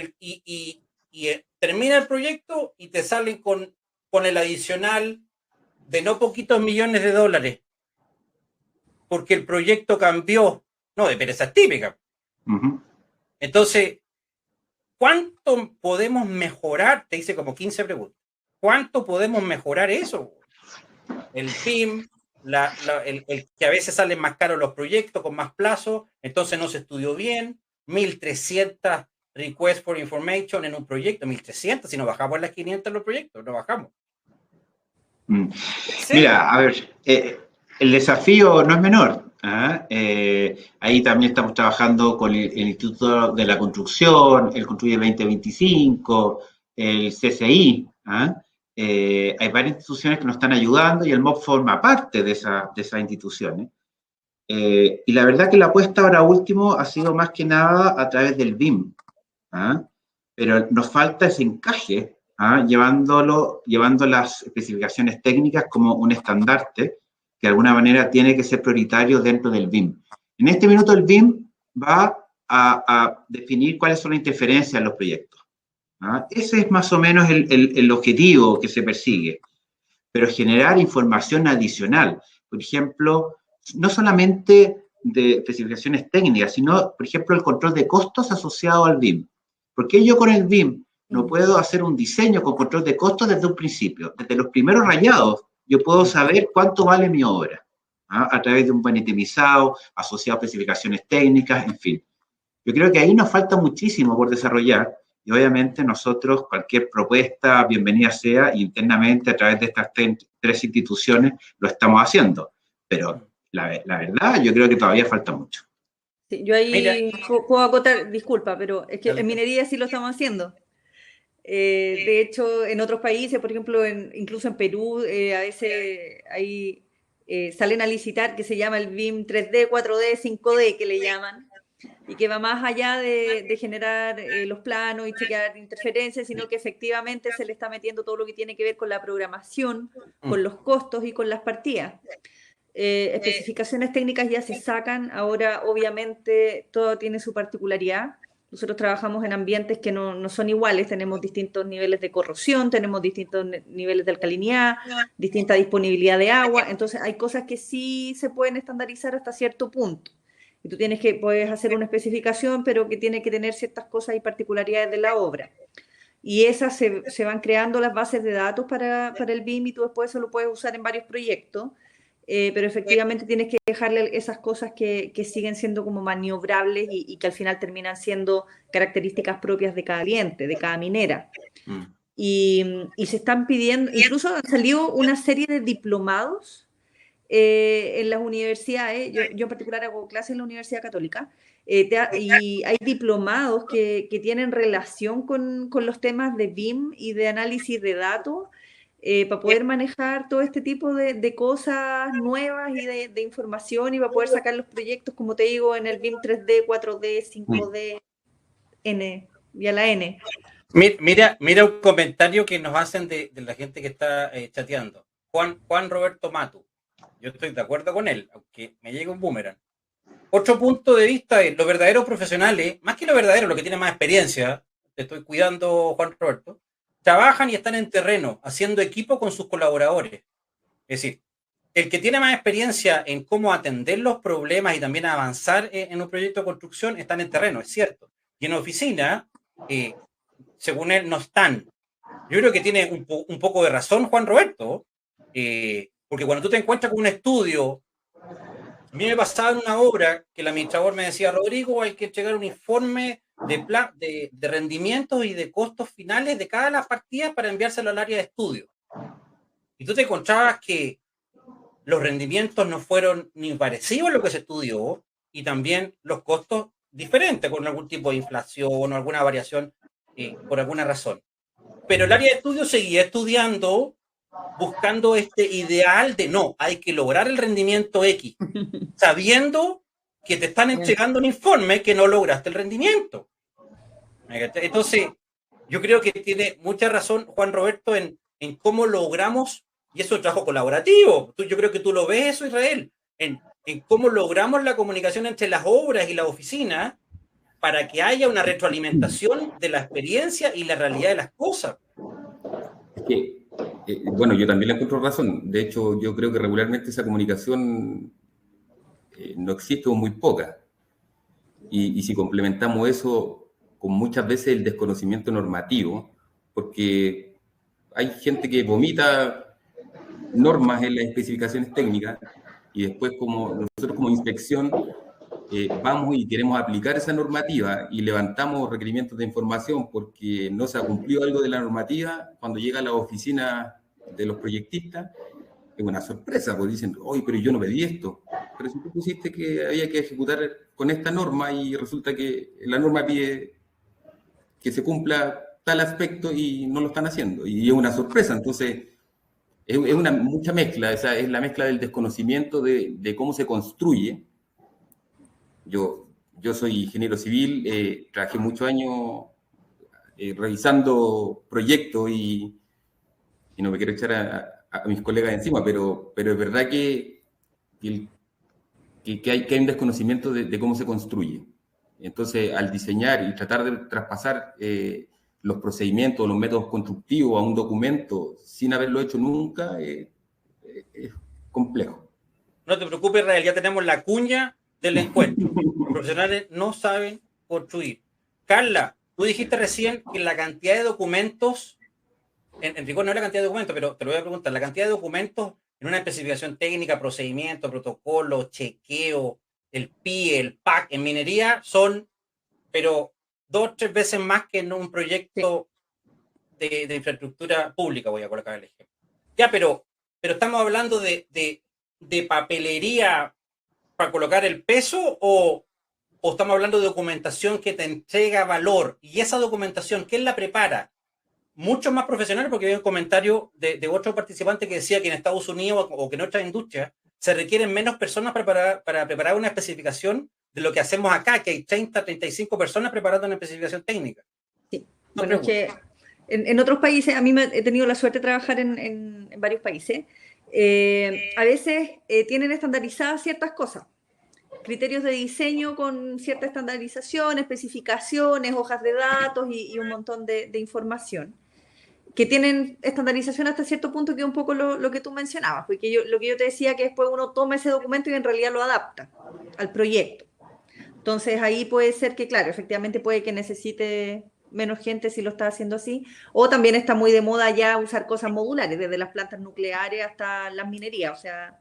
termina el proyecto y te salen con el adicional de no poquitos millones de dólares. Porque el proyecto cambió. No, pero esa es típica. Entonces, ¿cuánto podemos mejorar? Te hice como 15 preguntas. ¿Cuánto podemos mejorar eso? El BIM, el que a veces salen más caros los proyectos con más plazo, entonces no se estudió bien, 1.300 requests for information en un proyecto, 1.300, si no bajamos las 500 los proyectos, no bajamos. ¿Sí? Mira, a ver, el desafío no es menor. Ahí también estamos trabajando con el Instituto de la Construcción, el Construye 2025, el CCI. Hay varias instituciones que nos están ayudando y el MOB forma parte de esas instituciones. Y la verdad que la apuesta ahora último ha sido más que nada a través del BIM. Pero nos falta ese encaje, llevando las especificaciones técnicas como un estandarte que de alguna manera tiene que ser prioritario dentro del BIM. En este minuto el BIM va a definir cuáles son las interferencias en los proyectos. ¿Ah? Ese es más o menos el objetivo que se persigue, pero generar información adicional. Por ejemplo, no solamente de especificaciones técnicas, sino, por ejemplo, el control de costos asociado al BIM. ¿Por qué yo con el BIM no puedo hacer un diseño con control de costos desde un principio? Desde los primeros rayados, yo puedo saber cuánto vale mi obra, ¿ah? A través de un buen itemizado, asociado a especificaciones técnicas, en fin. Yo creo que ahí nos falta muchísimo por desarrollar, y obviamente nosotros, cualquier propuesta, bienvenida sea, internamente a través de estas tres instituciones, lo estamos haciendo. Pero la verdad, yo creo que todavía falta mucho. Sí, yo ahí puedo acotar, disculpa, pero es que en minería sí lo estamos haciendo. De hecho, en otros países, por ejemplo, incluso en Perú, a veces ahí salen a licitar que se llama el BIM 3D, 4D, 5D, que le llaman, y que va más allá de generar los planos y chequear interferencias, sino que efectivamente se le está metiendo todo lo que tiene que ver con la programación, con los costos y con las partidas. Especificaciones técnicas ya se sacan, ahora obviamente todo tiene su particularidad. Nosotros trabajamos en ambientes que no son iguales, tenemos distintos niveles de corrosión, tenemos distintos niveles de alcalinidad, distinta disponibilidad de agua, entonces hay cosas que sí se pueden estandarizar hasta cierto punto. Y tú puedes hacer una especificación, pero que tiene que tener ciertas cosas y particularidades de la obra. Y esas se van creando las bases de datos para el BIM y tú después eso lo puedes usar en varios proyectos. Pero efectivamente tienes que dejarle esas cosas que siguen siendo como maniobrables y que al final terminan siendo características propias de cada cliente, de cada minera. Y se están pidiendo, incluso han salido una serie de diplomados en las universidades. Yo en particular hago clases en la Universidad Católica, y hay diplomados que tienen relación con los temas de BIM y de análisis de datos, para poder manejar todo este tipo de cosas nuevas y de información, y para poder sacar los proyectos, como te digo, en el BIM 3D, 4D, 5D, N y a la N. Mira un comentario que nos hacen de la gente que está chateando. Juan Roberto Matu. Yo estoy de acuerdo con él, aunque me llegue un boomerang. Otro punto de vista es los verdaderos profesionales, más que los verdaderos, los que tienen más experiencia, te estoy cuidando, Juan Roberto, trabajan y están en terreno, haciendo equipo con sus colaboradores. Es decir, el que tiene más experiencia en cómo atender los problemas y también avanzar en un proyecto de construcción, están en terreno, es cierto. Y en oficina, según él, no están. Yo creo que tiene un poco de razón Juan Roberto, porque cuando tú te encuentras con un estudio, a mí me pasaba en una obra que el administrador me decía, Rodrigo, hay que entregar un informe de rendimientos y de costos finales de cada las partidas para enviárselo al área de estudio. Y tú te encontrabas que los rendimientos no fueron ni parecidos a lo que se estudió, y también los costos diferentes, con algún tipo de inflación o alguna variación por alguna razón. Pero el área de estudio seguía estudiando, buscando este ideal de no, hay que lograr el rendimiento X, sabiendo que te están entregando un informe que no lograste el rendimiento. Entonces, yo creo que tiene mucha razón Juan Roberto en cómo logramos, y eso es un trabajo colaborativo. Yo creo que tú lo ves eso, Israel, en cómo logramos la comunicación entre las obras y la oficina para que haya una retroalimentación de la experiencia y la realidad de las cosas. Es que, bueno, yo también le encuentro razón. De hecho, yo creo que regularmente esa comunicación no existe o muy poca. Y si complementamos eso con muchas veces el desconocimiento normativo, porque hay gente que vomita normas en las especificaciones técnicas y después nosotros como inspección vamos y queremos aplicar esa normativa y levantamos requerimientos de información porque no se ha cumplido algo de la normativa. Cuando llega a la oficina de los proyectistas, es una sorpresa, porque dicen, oye, pero yo no pedí esto. Pero si tú pusiste que había que ejecutar con esta norma y resulta que la norma pide que se cumpla tal aspecto y no lo están haciendo. Y es una sorpresa. Entonces, es mucha mezcla. Esa es la mezcla del desconocimiento de cómo se construye. Yo soy ingeniero civil, trabajé muchos años revisando proyectos y no me quiero echar a mis colegas encima, pero es verdad que hay un desconocimiento de cómo se construye. Entonces, al diseñar y tratar de traspasar los procedimientos, los métodos constructivos a un documento sin haberlo hecho nunca, es complejo. No te preocupes, Israel, ya tenemos la cuña del encuentro. Los profesionales no saben construir. Carla, tú dijiste recién que la cantidad de documentos, en rigor no es la cantidad de documentos, pero te lo voy a preguntar, la cantidad de documentos en una especificación técnica, procedimiento, protocolo, chequeo, el PIE, el PAC, en minería son, pero 2 o 3 veces más que en un proyecto de infraestructura pública, voy a colocar el ejemplo. Ya, pero estamos hablando de papelería para colocar el peso o estamos hablando de documentación que te entrega valor. Y esa documentación, ¿quién la prepara? Muchos más profesionales, porque hay un comentario de otro participante que decía que en Estados Unidos o que en otras industrias se requieren menos personas para preparar una especificación de lo que hacemos acá, que hay 30, 35 personas preparando una especificación técnica. Sí. Bueno, es que en otros países, a mí he tenido la suerte de trabajar en varios países, a veces tienen estandarizadas ciertas cosas, criterios de diseño con cierta estandarización, especificaciones, hojas de datos y un montón de información, que tienen estandarización hasta cierto punto, que es un poco lo que tú mencionabas, porque lo que yo te decía, que después uno toma ese documento y en realidad lo adapta al proyecto. Entonces ahí puede ser que, claro, efectivamente puede que necesite menos gente si lo está haciendo así, o también está muy de moda ya usar cosas modulares, desde las plantas nucleares hasta las minerías, o sea,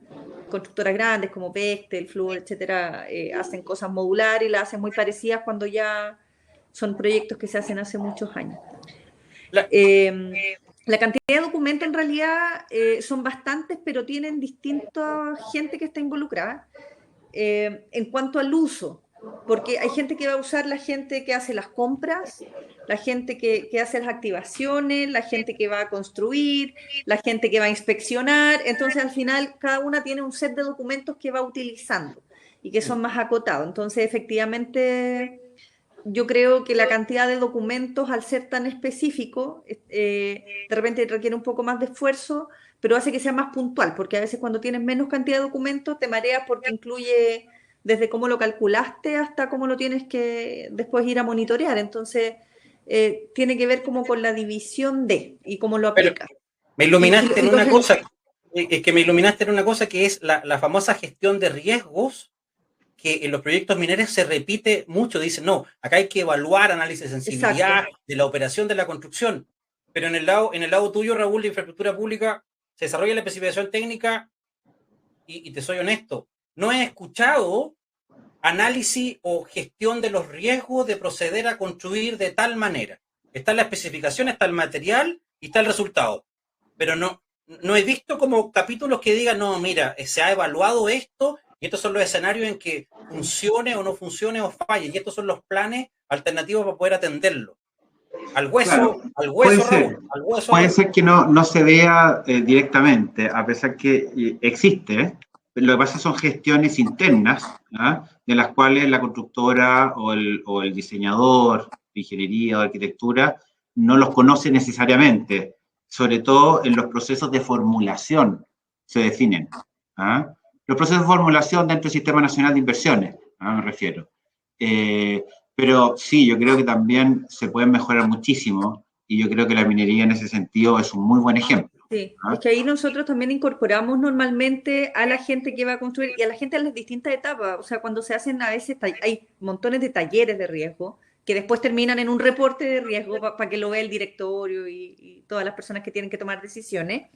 constructoras grandes como Bechtel, Fluor, etcétera, hacen cosas modulares y las hacen muy parecidas cuando ya son proyectos que se hacen hace muchos años. La cantidad de documentos en realidad son bastantes, pero tienen distinta gente que está involucrada en cuanto al uso. Porque hay gente que va a usar, la gente que hace las compras, la gente que hace las activaciones, la gente que va a construir, la gente que va a inspeccionar. Entonces, al final, cada una tiene un set de documentos que va utilizando y que son más acotados. Entonces, efectivamente, yo creo que la cantidad de documentos, al ser tan específico, de repente requiere un poco más de esfuerzo, pero hace que sea más puntual, porque a veces cuando tienes menos cantidad de documentos te mareas porque incluye desde cómo lo calculaste hasta cómo lo tienes que después ir a monitorear. Entonces, tiene que ver como con la división y cómo lo aplicas. Pero me iluminaste en una cosa, es que me iluminaste en una cosa que es la famosa gestión de riesgos, que en los proyectos mineros se repite mucho. Dicen, no, acá hay que evaluar análisis de sensibilidad. Exacto. De la operación de la construcción. Pero en el lado tuyo, Raúl, de infraestructura pública, se desarrolla la especificación técnica y te soy honesto, no he escuchado análisis o gestión de los riesgos de proceder a construir de tal manera. Está la especificación, está el material y está el resultado. Pero no he visto como capítulos que digan, no, mira, se ha evaluado esto y estos son los escenarios en que funcione o no funcione o falle y estos son los planes alternativos para poder atenderlo. Al hueso, claro, al hueso, Raúl, al hueso. Puede ser que no se vea directamente, a pesar que existe. Lo que pasa son gestiones internas, ¿eh? De las cuales la constructora o el diseñador de ingeniería o arquitectura no los conoce necesariamente, sobre todo en los procesos de formulación se definen. ¿Eh? Los procesos de formulación dentro del Sistema Nacional de Inversiones, me refiero. Pero sí, yo creo que también se pueden mejorar muchísimo y yo creo que la minería en ese sentido es un muy buen ejemplo. Sí, es que ahí nosotros también incorporamos normalmente a la gente que va a construir y a la gente en las distintas etapas. O sea, cuando se hacen a veces, hay montones de talleres de riesgo que después terminan en un reporte de riesgo para que lo vea el directorio y todas las personas que tienen que tomar decisiones.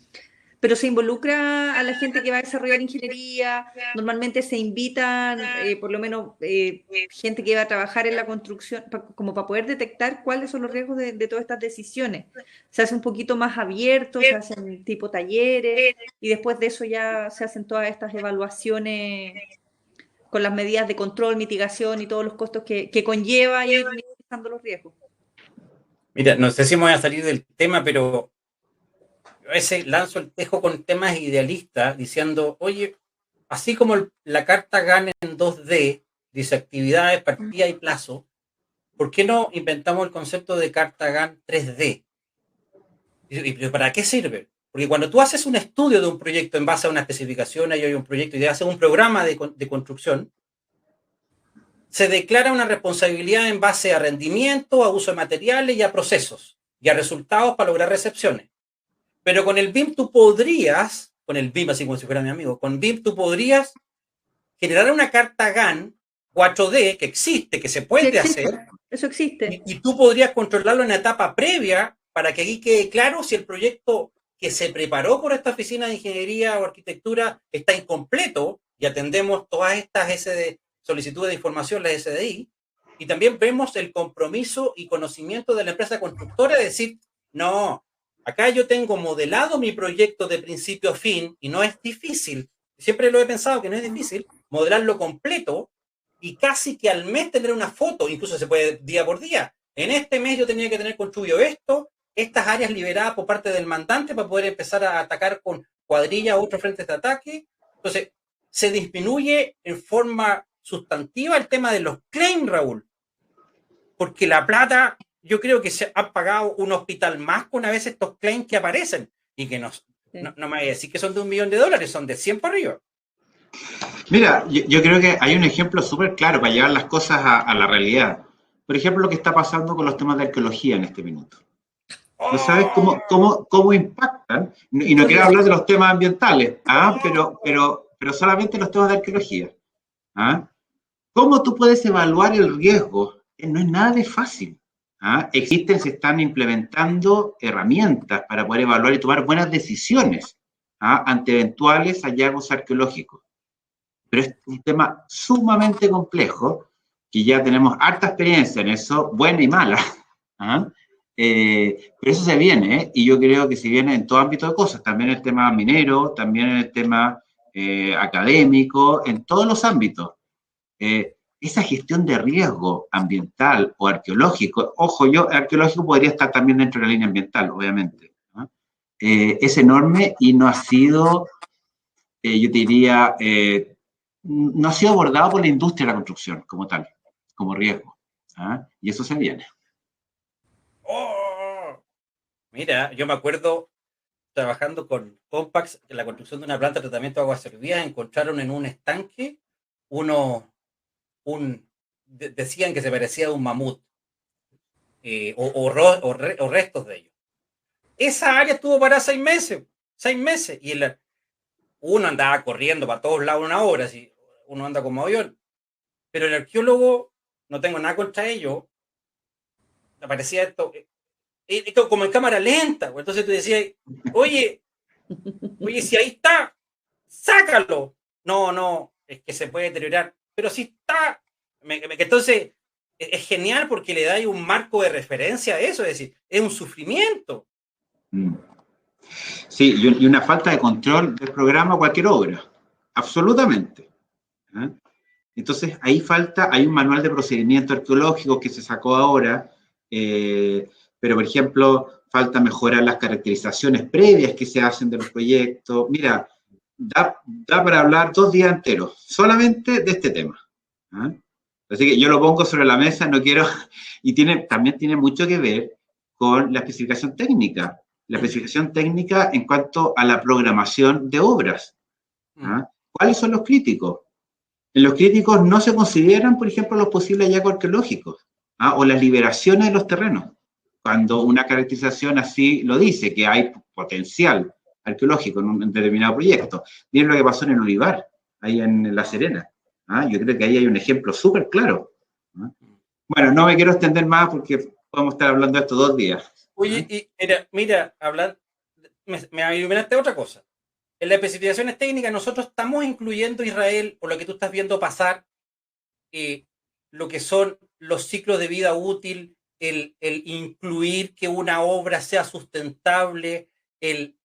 Pero se involucra a la gente que va a desarrollar ingeniería, normalmente se invitan, por lo menos, gente que va a trabajar en la construcción, como para poder detectar cuáles son los riesgos de todas estas decisiones. Se hace un poquito más abierto, se hacen tipo talleres, y después de eso ya se hacen todas estas evaluaciones con las medidas de control, mitigación y todos los costos que conlleva ir minimizando los riesgos. Mira, no sé si me voy a salir del tema, pero a veces lanzo el tejo con temas idealistas diciendo, oye, así como la carta GAN en 2D, dice actividades, partida y plazo, ¿por qué no inventamos el concepto de carta GAN 3D? ¿Y para qué sirve? Porque cuando tú haces un estudio de un proyecto en base a una especificación, ahí hay un proyecto y haces un programa de construcción, se declara una responsabilidad en base a rendimiento, a uso de materiales y a procesos y a resultados para lograr recepciones. Pero con el BIM tú podrías, con el BIM así como si fuera mi amigo, con BIM tú podrías generar una carta GAN 4D que existe, que se puede hacer. Eso existe. Y tú podrías controlarlo en la etapa previa para que aquí quede claro si el proyecto que se preparó por esta oficina de ingeniería o arquitectura está incompleto y atendemos todas estas solicitudes de información, las SDI, y también vemos el compromiso y conocimiento de la empresa constructora de decir, no, acá yo tengo modelado mi proyecto de principio a fin y no es difícil, siempre lo he pensado que no es difícil, modelarlo completo y casi que al mes tener una foto, incluso se puede día por día. En este mes yo tenía que tener construido esto, estas áreas liberadas por parte del mandante para poder empezar a atacar con cuadrillas otros frentes de ataque. Entonces, se disminuye en forma sustantiva el tema de los claims, Raúl. Porque la plata, yo creo que se ha pagado un hospital más con a veces estos claims que aparecen y que no me voy a decir que son de $1 millón, son de 100 para arriba. Mira, yo creo que hay un ejemplo súper claro para llevar las cosas a la realidad. Por ejemplo, lo que está pasando con los temas de arqueología en este minuto. ¿No sabes cómo impactan? Y no quiero hablar de los temas ambientales, pero solamente los temas de arqueología. ¿Cómo tú puedes evaluar el riesgo? No es nada de fácil. Se están implementando herramientas para poder evaluar y tomar buenas decisiones ante eventuales hallazgos arqueológicos. Pero es un tema sumamente complejo, que ya tenemos harta experiencia en eso, buena y mala. Pero eso se viene, y yo creo que se viene en todo ámbito de cosas, también en el tema minero, también en el tema académico, en todos los ámbitos. Esa gestión de riesgo ambiental o arqueológico, ojo, arqueológico podría estar también dentro de la línea ambiental, obviamente, es enorme y no ha sido, yo te diría, no ha sido abordado por la industria de la construcción como tal, como riesgo. Y eso se viene. Mira, yo me acuerdo trabajando con Compax en la construcción de una planta de tratamiento de aguas servidas, encontraron en un estanque decían que se parecía a un mamut o restos de ellos. Esa área estuvo para 6 meses, y uno andaba corriendo para todos lados una hora, si uno anda como avión, pero el arqueólogo, no tengo nada contra ellos, aparecía esto como en cámara lenta, entonces tú decías, oye, si ahí está, sácalo. No, es que se puede deteriorar, pero si está, entonces es genial porque le da un marco de referencia a eso, es decir, es un sufrimiento. Sí, y una falta de control del programa, cualquier obra, absolutamente. Entonces, hay un manual de procedimiento arqueológico que se sacó ahora, pero, por ejemplo, falta mejorar las caracterizaciones previas que se hacen de los proyectos. Mira, da para hablar 2 días enteros, solamente de este tema. Así que yo lo pongo sobre la mesa, no quiero, y también tiene mucho que ver con la especificación técnica. La especificación técnica en cuanto a la programación de obras. ¿Cuáles son los críticos? En los críticos no se consideran, por ejemplo, los posibles hallazgos arqueológicos o las liberaciones de los terrenos. Cuando una caracterización así lo dice, que hay potencial arqueológico en un determinado proyecto. Miren lo que pasó en el Olivar, ahí en La Serena. Yo creo que ahí hay un ejemplo súper claro. Bueno, no me quiero extender más porque podemos estar hablando de esto 2 días. Oye, y mira, me iluminaste otra cosa. En las especificaciones técnicas nosotros estamos incluyendo, Israel, o lo que tú estás viendo pasar, lo que son los ciclos de vida útil, el incluir que una obra sea sustentable, el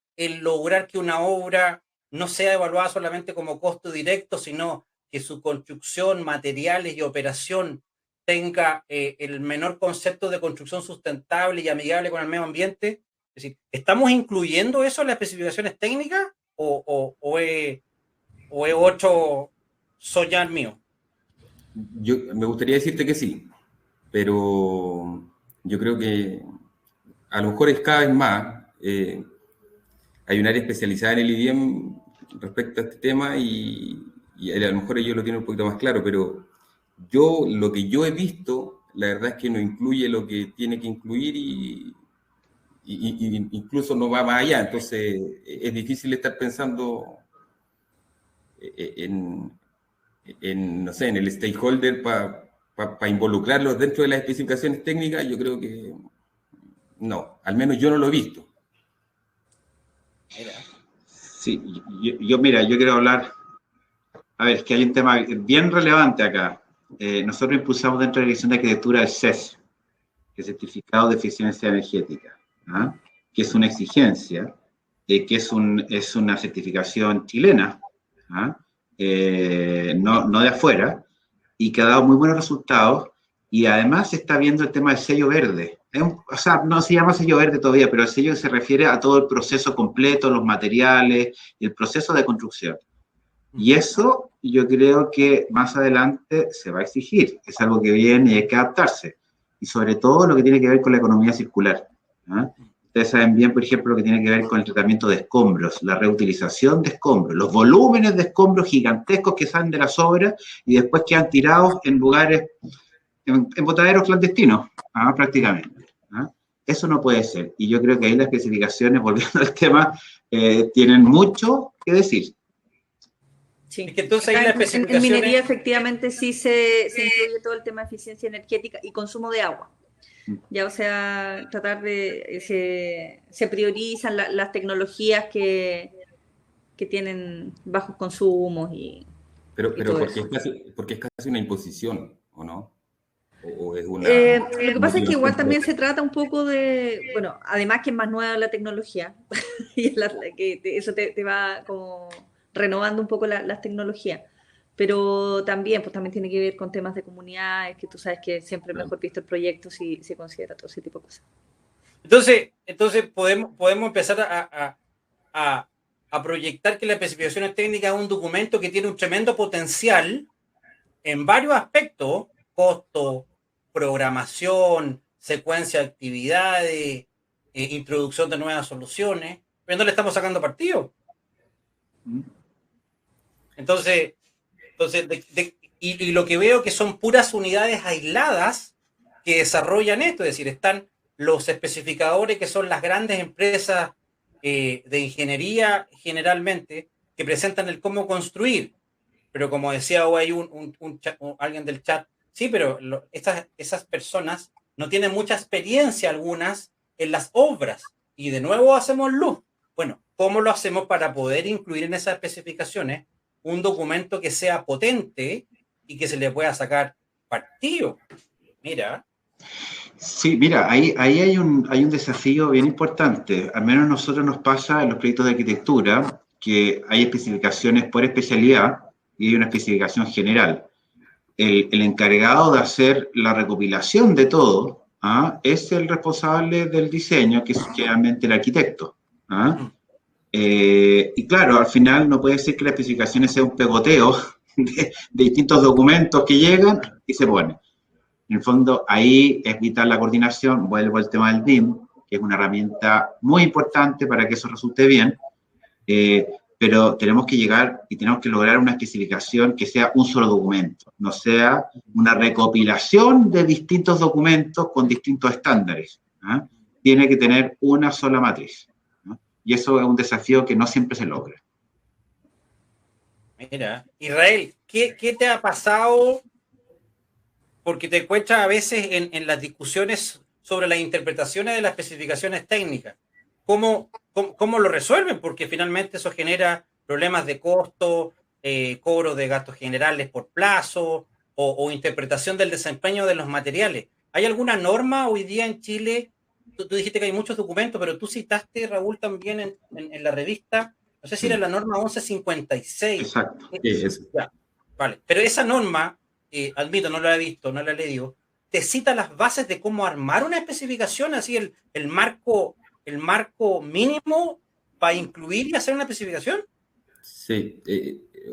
lograr que una obra no sea evaluada solamente como costo directo, sino que su construcción, materiales y operación tenga el menor concepto de construcción sustentable y amigable con el medio ambiente. Es decir, ¿estamos incluyendo eso en las especificaciones técnicas o es otro soñar mío? Yo me gustaría decirte que sí, pero yo creo que a lo mejor es cada vez más. Hay un área especializada en el IDM respecto a este tema y a lo mejor ellos lo tienen un poquito más claro, pero lo que yo he visto, la verdad es que no incluye lo que tiene que incluir y incluso no va más allá. Entonces, es difícil estar pensando no sé, en el stakeholder para involucrarlos dentro de las especificaciones técnicas. Yo creo que no, al menos yo no lo he visto. Sí, mira, yo quiero hablar, a ver, es que hay un tema bien relevante acá. Nosotros impulsamos dentro de la Dirección de Arquitectura el CES, que es Certificado de Eficiencia Energética, ¿ah? Que es una exigencia, que es una certificación chilena, ¿ah? No de afuera, y que ha dado muy buenos resultados, y además se está viendo el tema del sello verde. O sea, no se llama sello verde todavía, pero el sello se refiere a todo el proceso completo, los materiales y el proceso de construcción. Y eso yo creo que más adelante se va a exigir, es algo que viene y hay que adaptarse, y sobre todo lo que tiene que ver con la economía circular, ¿ah? Ustedes saben bien, por ejemplo, lo que tiene que ver con el tratamiento de escombros, la reutilización de escombros, los volúmenes de escombros gigantescos que salen de las obras y después quedan tirados en lugares, en botaderos clandestinos, prácticamente. Eso no puede ser. Y yo creo que ahí las especificaciones, volviendo al tema, tienen mucho que decir. Sí. Es que entonces ahí las especificaciones... En minería efectivamente sí se incluye todo el tema de eficiencia energética y consumo de agua. Ya, o sea, tratar de... se priorizan las tecnologías que tienen bajos consumos Pero todo porque es casi una imposición, ¿o no? ¿O es una lo que pasa es que igual también se trata un poco de... Bueno, además que es más nueva la tecnología, y eso te va como renovando un poco las tecnologías. Pero también, pues también tiene que ver con temas de comunidades, que tú sabes que siempre es mejor visto el proyecto si se considera todo ese tipo de cosas. Entonces podemos empezar a proyectar que la especificación técnica es un documento que tiene un tremendo potencial en varios aspectos: costo, programación, secuencia de actividades, introducción de nuevas soluciones, pero no le estamos sacando partido. Entonces y lo que veo que son puras unidades aisladas que desarrollan esto, es decir, están los especificadores, que son las grandes empresas de ingeniería generalmente, que presentan el cómo construir, pero como decía hoy alguien del chat, sí, pero esas personas no tienen mucha experiencia algunas en las obras, y de nuevo hacemos luz. Bueno, ¿cómo lo hacemos para poder incluir en esas especificaciones un documento que sea potente y que se le pueda sacar partido? Mira. Sí, mira, ahí hay un desafío bien importante. Al menos a nosotros nos pasa en los proyectos de arquitectura que hay especificaciones por especialidad y hay una especificación general. El encargado de hacer la recopilación de todo es el responsable del diseño, que es generalmente el arquitecto. Y claro, al final no puede ser que las especificaciones sean un pegoteo de distintos documentos que llegan y se ponen. En el fondo, ahí es vital la coordinación. Vuelvo al tema del BIM, que es una herramienta muy importante para que eso resulte bien, pero tenemos que llegar y tenemos que lograr una especificación que sea un solo documento, no sea una recopilación de distintos documentos con distintos estándares. Tiene que tener una sola matriz. Y eso es un desafío que no siempre se logra. Mira, Israel, ¿qué te ha pasado? Porque te encuentras a veces en las discusiones sobre las interpretaciones de las especificaciones técnicas. ¿Cómo lo resuelven? Porque finalmente eso genera problemas de costo, cobro de gastos generales por plazo o interpretación del desempeño de los materiales. ¿Hay alguna norma hoy día en Chile? Tú dijiste que hay muchos documentos, pero tú citaste, Raúl, también en la revista, no sé si era la norma 1156. Exacto. Ya, vale. Pero esa norma, admito, no la he visto, no la he leído, te cita las bases de cómo armar una especificación, así el marco mínimo para incluir y hacer una especificación. Sí,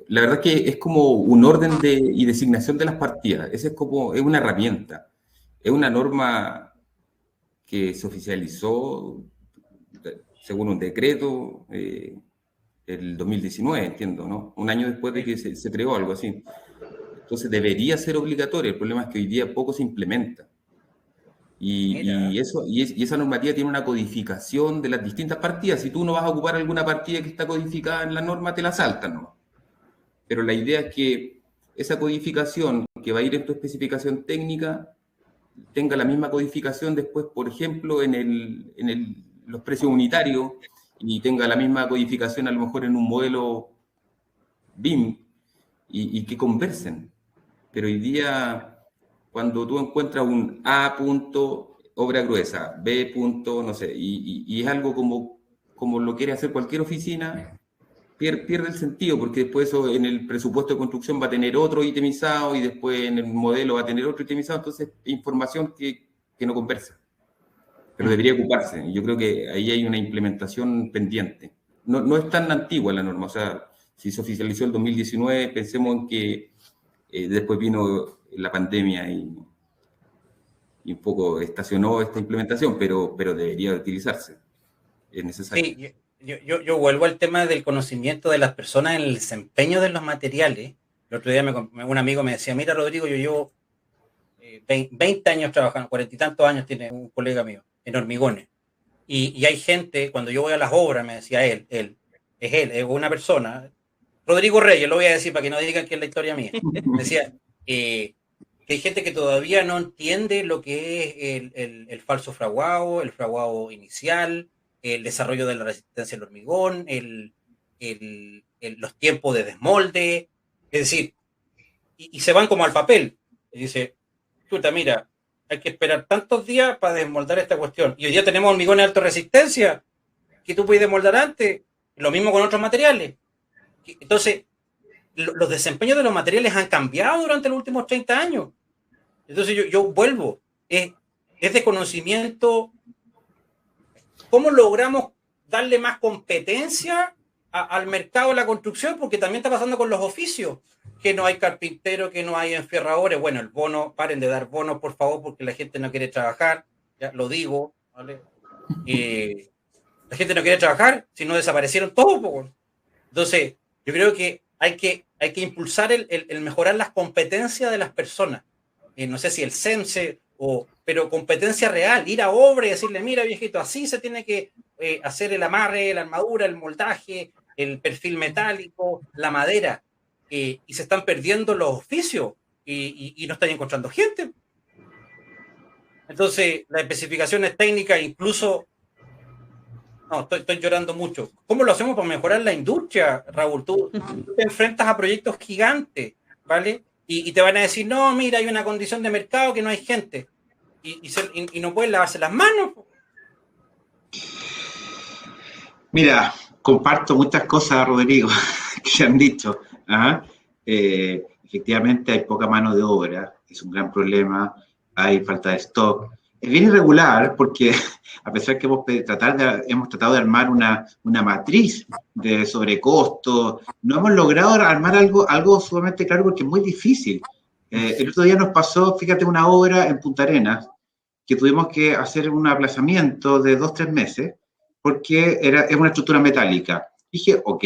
la verdad que es como un orden y designación de las partidas. Es una herramienta, es una norma que se oficializó según un decreto el 2019, entiendo, ¿no? Un año después de que se creó algo así. Entonces debería ser obligatorio. El problema es que hoy día poco se implementa. Y esa normativa tiene una codificación de las distintas partidas. Si tú no vas a ocupar alguna partida que está codificada en la norma, te la saltan, ¿no? Pero la idea es que esa codificación que va a ir en tu especificación técnica tenga la misma codificación después, por ejemplo, en los precios unitarios, y tenga la misma codificación a lo mejor en un modelo BIM, y que conversen. Pero hoy día, cuando tú encuentras un A punto obra gruesa, B punto, no sé, y es algo como lo quiere hacer cualquier oficina, pierde el sentido, porque después eso en el presupuesto de construcción va a tener otro itemizado, y después en el modelo va a tener otro itemizado. Entonces información que no conversa, pero debería ocuparse. Yo creo que ahí hay una implementación pendiente. No es tan antigua la norma, o sea, si se oficializó el 2019, pensemos en que después vino la pandemia y un poco estacionó esta implementación, pero debería utilizarse. Es necesario. Sí, yo vuelvo al tema del conocimiento de las personas en el desempeño de los materiales. El otro día un amigo me decía, mira, Rodrigo, yo llevo 20 años trabajando, 40 y tantos años tiene un colega mío, en hormigones. Y hay gente, cuando yo voy a las obras, me decía es una persona, Rodrigo Reyes, lo voy a decir para que no digan que es la historia mía. Decía que hay gente que todavía no entiende lo que es el falso fraguado, el fraguado inicial, el desarrollo de la resistencia al hormigón, los tiempos de desmolde, es decir, y se van como al papel. Y dice, chuta, mira, hay que esperar tantos días para desmoldar esta cuestión. Y hoy día tenemos hormigones de alta resistencia, que tú puedes desmoldar antes, lo mismo con otros materiales. Entonces, los desempeños de los materiales han cambiado durante los últimos 30 años. Entonces yo vuelvo, es de conocimiento. ¿Cómo logramos darle más competencia al mercado de la construcción? Porque también está pasando con los oficios, que no hay carpinteros, que no hay enfierradores. Bueno, el bono, paren de dar bonos, por favor, porque la gente no quiere trabajar, ya lo digo, ¿vale? La gente no quiere trabajar, si no desaparecieron todos. Entonces, yo creo que hay que impulsar el mejorar las competencias de las personas. No sé si el CEMSE, pero competencia real, ir a obra y decirle, mira, viejito, así se tiene que hacer el amarre, la armadura, el moldaje, el perfil metálico, la madera, y se están perdiendo los oficios y no están encontrando gente. Entonces, las especificaciones técnicas, incluso, no, estoy llorando mucho. ¿Cómo lo hacemos para mejorar la industria, Raúl? Tú te enfrentas a proyectos gigantes, ¿vale? Y te van a decir, no, mira, hay una condición de mercado que no hay gente. Y no pueden lavarse las manos. Mira, comparto muchas cosas, Rodrigo, que se han dicho. Efectivamente hay poca mano de obra, es un gran problema, hay falta de stock. Es bien irregular porque a pesar que hemos tratado de armar una matriz de sobrecosto, no hemos logrado armar algo sumamente claro porque es muy difícil. El otro día nos pasó, fíjate, una obra en Punta Arenas que tuvimos que hacer un aplazamiento de 2-3 meses porque es una estructura metálica. Dije, ok,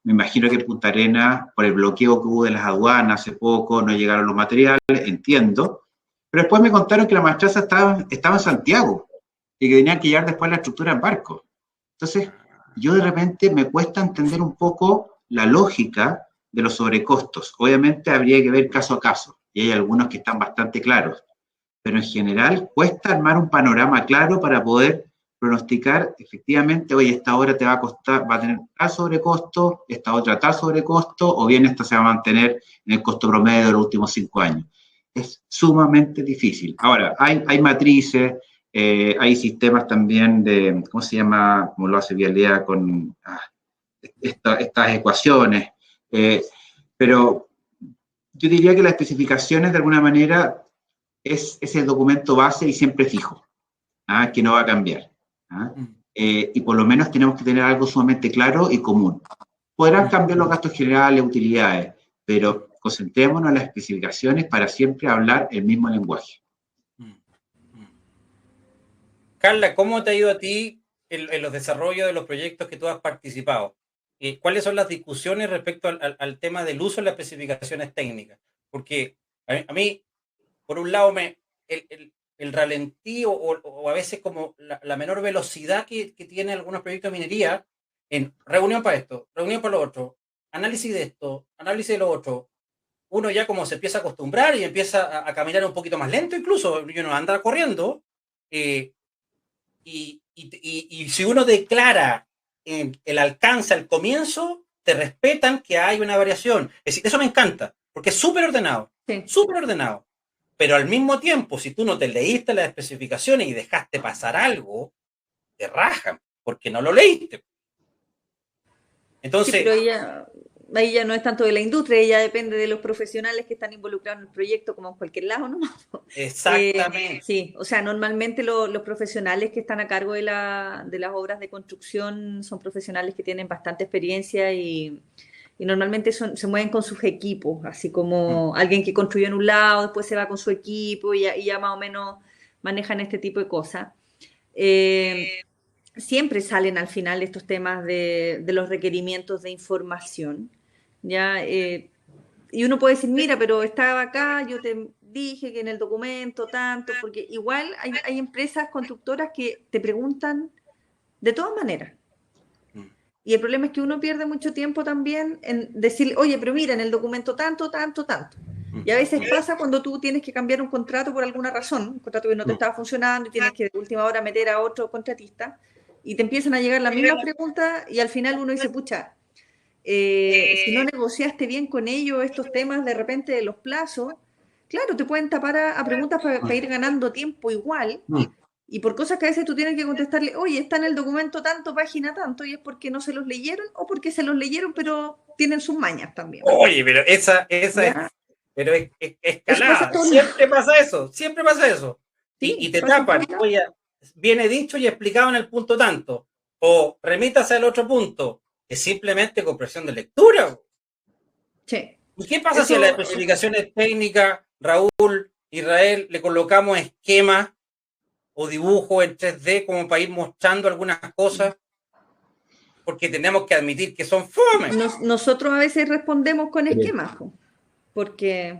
me imagino que en Punta Arenas, por el bloqueo que hubo de las aduanas hace poco, no llegaron los materiales, entiendo. Pero después me contaron que la maestraza estaba en Santiago y que tenían que llevar después la estructura en barco. Entonces, yo de repente me cuesta entender un poco la lógica de los sobrecostos. Obviamente habría que ver caso a caso, y hay algunos que están bastante claros, pero en general cuesta armar un panorama claro para poder pronosticar efectivamente, oye, esta obra te va a costar, va a tener tal sobrecosto, esta otra tal sobrecosto, o bien esta se va a mantener en el costo promedio de los últimos 5 años. Es sumamente difícil. Ahora, hay matrices, hay sistemas también de, ¿cómo se llama? Como lo hace Vialidad con estas ecuaciones. Pero yo diría que las especificaciones, de alguna manera, es el documento base y siempre fijo, que no va a cambiar. Y por lo menos tenemos que tener algo sumamente claro y común. Podrán cambiar los gastos generales, utilidades, pero concentrémonos en las especificaciones para siempre hablar el mismo lenguaje. Carla, ¿cómo te ha ido a ti en los desarrollos de los proyectos que tú has participado? ¿Cuáles son las discusiones respecto al tema del uso de las especificaciones técnicas? porque a mí, por un lado, el ralentí o a veces como la menor velocidad que tiene algunos proyectos de minería en reunión para esto, reunión para lo otro, análisis de esto, análisis de lo otro, uno ya como se empieza a acostumbrar y empieza a caminar un poquito más lento incluso, y uno anda corriendo, eh, y si uno declara el alcance al comienzo, te respetan que hay una variación. Es decir, eso me encanta, porque es súper ordenado, Sí. súper ordenado. Pero al mismo tiempo, si tú no te leíste las especificaciones y dejaste pasar algo, te rajan, porque no lo leíste. Entonces, sí, pero ahí ya no es tanto de la industria, ella depende de los profesionales que están involucrados en el proyecto, como en cualquier lado, ¿no? exactamente. Sí, o sea, normalmente los profesionales que están a cargo de las obras de construcción son profesionales que tienen bastante experiencia y normalmente se mueven con sus equipos, así como alguien que construyó en un lado, después se va con su equipo y ya más o menos manejan este tipo de cosas. Siempre salen al final estos temas de los requerimientos de información, ¿ya? Y uno puede decir, mira, pero estaba acá, yo te dije que en el documento tanto, porque igual hay empresas constructoras que te preguntan de todas maneras. Y el problema es que uno pierde mucho tiempo también en decir, oye, pero mira, en el documento tanto, tanto, tanto. Y a veces pasa cuando tú tienes que cambiar un contrato por alguna razón, un contrato que no te estaba funcionando y tienes que de última hora meter a otro contratista y te empiezan a llegar las mismas preguntas y al final uno dice, pucha, si no negociaste bien con ellos estos temas de repente de los plazos, claro, te pueden tapar a preguntas para ir ganando tiempo igual. Y por cosas que a veces tú tienes que contestarle, oye, está en el documento tanto, página tanto, y es porque no se los leyeron o porque se los leyeron, pero tienen sus mañas también. Oye, pero esa es, pero es escalada. Siempre pasa eso, siempre pasa eso. Sí, y te tapan, oye, viene dicho y explicado en el punto tanto. O remítase al otro punto, es simplemente comprensión de lectura. Sí. ¿Y qué pasa si a las especificaciones técnicas, Raúl, Israel, le colocamos esquemas o dibujos en 3D como para ir mostrando algunas cosas? Porque tenemos que admitir que son fome. Nosotros a veces respondemos con esquemas, porque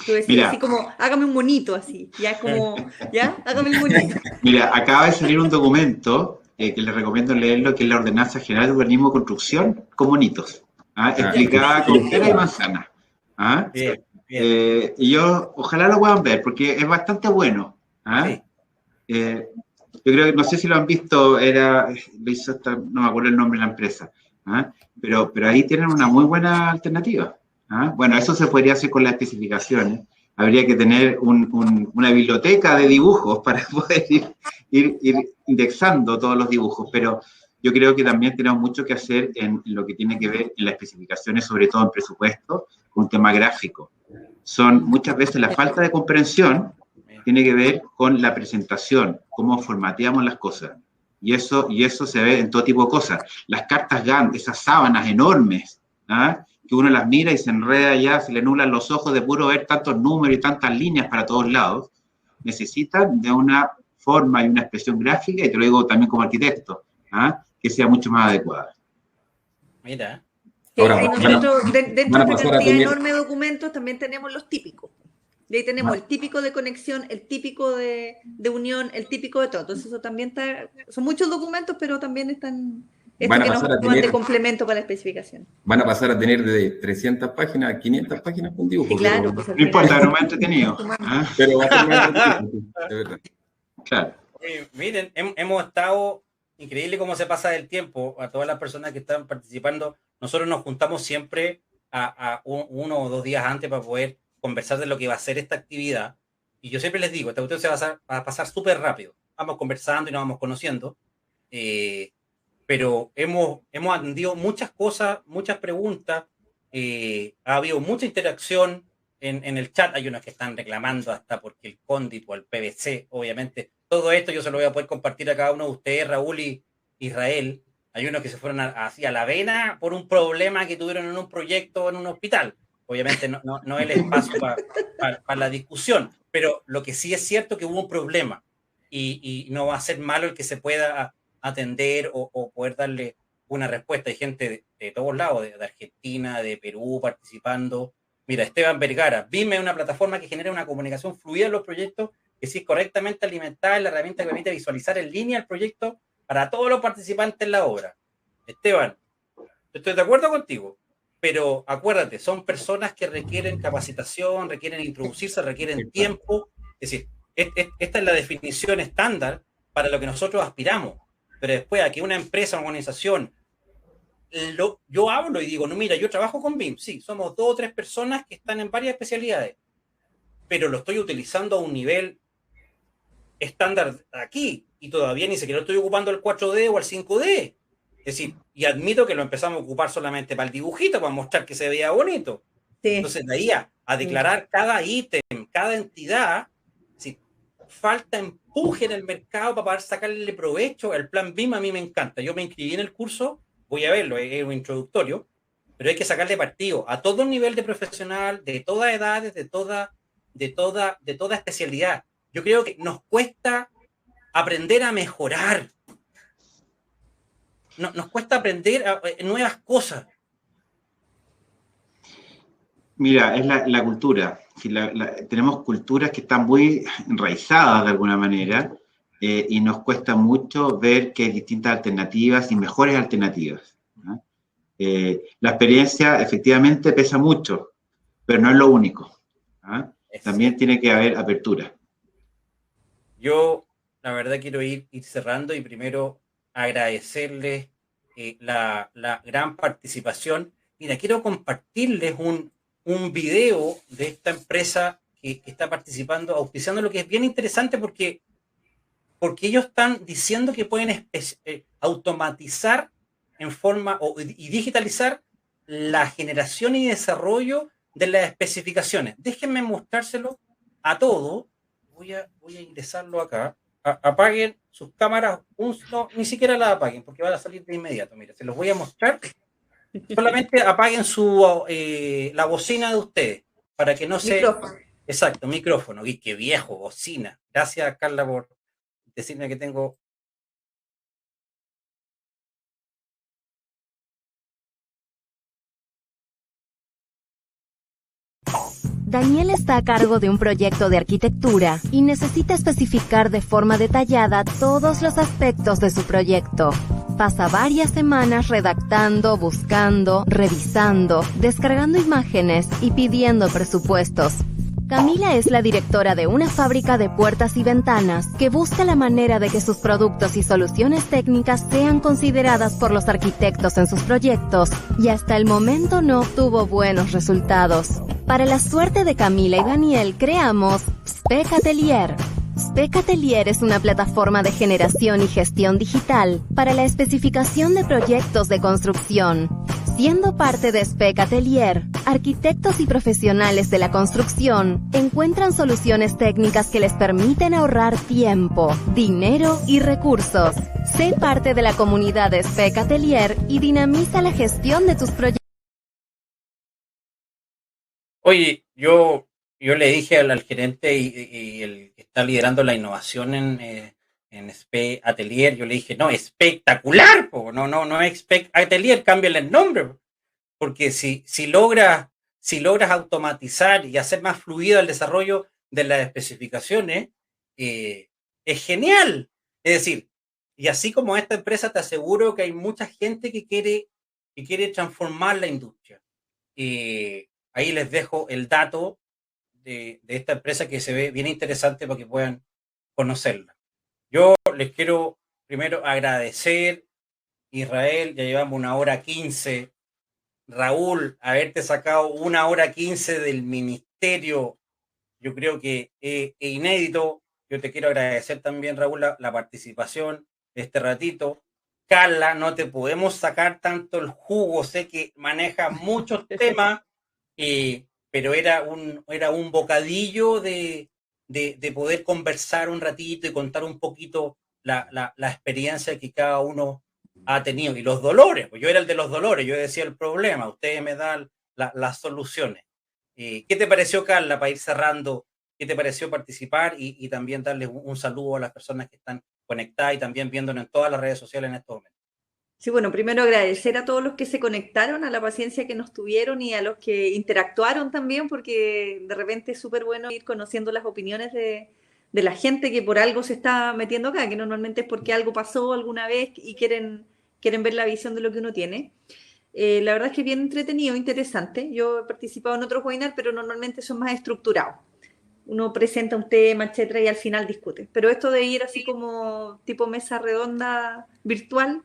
tú decís así como, hágame un monito así, ya es como, ya, hágame el monito. Mira, acaba de salir un documento que les recomiendo leerlo, que es la Ordenanza General de Urbanismo y Construcción con monitos, explicada con pera y manzana. Bien, bien. Y yo, ojalá lo puedan ver, porque es bastante bueno. Sí. Yo creo que, no sé si lo han visto, lo hizo no me acuerdo el nombre de la empresa, pero ahí tienen una muy buena alternativa. Bueno, eso se podría hacer con las especificaciones. Habría que tener una biblioteca de dibujos para poder ir indexando todos los dibujos, pero yo creo que también tenemos mucho que hacer en lo que tiene que ver en las especificaciones, sobre todo en presupuesto, con un tema gráfico. Son muchas veces la falta de comprensión tiene que ver con la presentación, cómo formateamos las cosas. Y eso se ve en todo tipo de cosas. Las cartas Gantt, esas sábanas enormes, que uno las mira y se enreda ya, se le nublan los ojos de puro ver tantos números y tantas líneas para todos lados, necesitan de una forma y una expresión gráfica, y te lo digo también como arquitecto, que sea mucho más adecuada. Mira. Ahora, nosotros, dentro de esta cantidad enorme de documentos, también tenemos los típicos. Y ahí tenemos el típico de conexión, el típico de unión, el típico de todo. Entonces eso también son muchos documentos, pero también están estos que nos toman de complemento para la especificación. Van a pasar a tener de 300 páginas a 500 páginas con dibujo. Sí, claro. Pues, no importa, no me ha entretenido. Pero va a ser más entretenido, de verdad. Claro. Miren, hemos estado, increíble cómo se pasa el tiempo, a todas las personas que están participando. Nosotros nos juntamos siempre a 1 o 2 días antes para poder conversar de lo que va a ser esta actividad. Y yo siempre les digo, esta cuestión se va a pasar súper rápido. Vamos conversando y nos vamos conociendo. Pero hemos atendido muchas cosas, muchas preguntas. Ha habido mucha interacción en el chat. Hay unos que están reclamando hasta porque el Condit o el PVC, obviamente. Todo esto yo se lo voy a poder compartir a cada uno de ustedes, Raúl y Israel. Hay unos que se fueron así a la vena por un problema que tuvieron en un proyecto en un hospital. Obviamente no es el espacio para la discusión, pero lo que sí es cierto es que hubo un problema y no va a ser malo el que se pueda atender o poder darle una respuesta. Hay gente de todos lados, de Argentina, de Perú participando. Mira, Esteban Vergara, BIM es una plataforma que genera una comunicación fluida en los proyectos que si es correctamente alimentada es la herramienta que permite visualizar en línea el proyecto para todos los participantes en la obra. Esteban, estoy de acuerdo contigo, pero acuérdate, son personas que requieren capacitación, requieren introducirse, requieren tiempo. Es decir, esta es la definición estándar para lo que nosotros aspiramos. Pero después a que una empresa, una organización, yo hablo y digo, no, mira, yo trabajo con BIM, sí, somos 2 o 3 personas que están en varias especialidades, pero lo estoy utilizando a un nivel estándar aquí y todavía ni siquiera estoy ocupando el 4D o el 5D. Es decir, y admito que lo empezamos a ocupar solamente para el dibujito, para mostrar que se veía bonito. Sí. Entonces, de ahí a declarar cada ítem, cada entidad, si falta empuje en el mercado para poder sacarle provecho. El plan BIM a mí me encanta. Yo me inscribí en el curso, voy a verlo, es un introductorio, pero hay que sacarle partido a todo nivel de profesional, de todas edades, de toda especialidad. Yo creo que nos cuesta aprender a mejorar. Nos cuesta aprender nuevas cosas. Mira, es la cultura. Tenemos culturas que están muy enraizadas de alguna manera y nos cuesta mucho ver que hay distintas alternativas y mejores alternativas, ¿no? La experiencia efectivamente pesa mucho, pero no es lo único, ¿no? También tiene que haber apertura. Yo, la verdad, quiero ir cerrando y primero agradecerles la gran participación. Mira, quiero compartirles un video de esta empresa que está participando, auspiciando, lo que es bien interesante porque ellos están diciendo que pueden automatizar en forma y digitalizar la generación y desarrollo de las especificaciones. Déjenme mostrárselo a todos. Voy a ingresarlo acá. Apaguen sus cámaras, no, ni siquiera las apaguen porque van a salir de inmediato. Mira, se los voy a mostrar. Solamente apaguen la bocina de ustedes para que no se... Exacto, micrófono. Y qué viejo, bocina. Gracias, Carla, por decirme que tengo... Daniel está a cargo de un proyecto de arquitectura y necesita especificar de forma detallada todos los aspectos de su proyecto. Pasa varias semanas redactando, buscando, revisando, descargando imágenes y pidiendo presupuestos. Camila es la directora de una fábrica de puertas y ventanas que busca la manera de que sus productos y soluciones técnicas sean consideradas por los arquitectos en sus proyectos, y hasta el momento no obtuvo buenos resultados. Para la suerte de Camila y Daniel, creamos Spec Atelier. Spec Atelier es una plataforma de generación y gestión digital para la especificación de proyectos de construcción. Siendo parte de Spec Atelier, arquitectos y profesionales de la construcción encuentran soluciones técnicas que les permiten ahorrar tiempo, dinero y recursos. Sé parte de la comunidad de Spec Atelier y dinamiza la gestión de tus proyectos. Oye, yo le dije al gerente y el que está liderando la innovación en Spec Atelier, yo le dije, no, espectacular, no es Spec Atelier, cámbiale el nombre, porque si logras automatizar y hacer más fluido el desarrollo de las especificaciones, es genial. Es decir, y así como esta empresa, te aseguro que hay mucha gente que quiere transformar la industria. Ahí les dejo el dato de esta empresa que se ve bien interesante para que puedan conocerla. Yo les quiero primero agradecer, Israel, ya llevamos 1:15. Raúl, haberte sacado 1:15 del ministerio, yo creo que es inédito. Yo te quiero agradecer también, Raúl, la participación de este ratito. Carla, no te podemos sacar tanto el jugo, sé que maneja muchos temas, pero era un bocadillo de poder conversar un ratito y contar un poquito la experiencia que cada uno ha tenido y los dolores. Pues yo era el de los dolores, yo decía el problema, ustedes me dan las soluciones. ¿Qué te pareció, Carla, para ir cerrando? ¿Qué te pareció participar y también darles un saludo a las personas que están conectadas y también viéndonos en todas las redes sociales en estos momentos? Sí, bueno, primero agradecer a todos los que se conectaron, a la paciencia que nos tuvieron y a los que interactuaron también, porque de repente es súper bueno ir conociendo las opiniones de la gente que por algo se está metiendo acá, que normalmente es porque algo pasó alguna vez y quieren ver la visión de lo que uno tiene. La verdad es que es bien entretenido, interesante. Yo he participado en otros webinars, pero normalmente son más estructurados. Uno presenta un tema, etcétera, y al final discute. Pero esto de ir así como tipo mesa redonda virtual,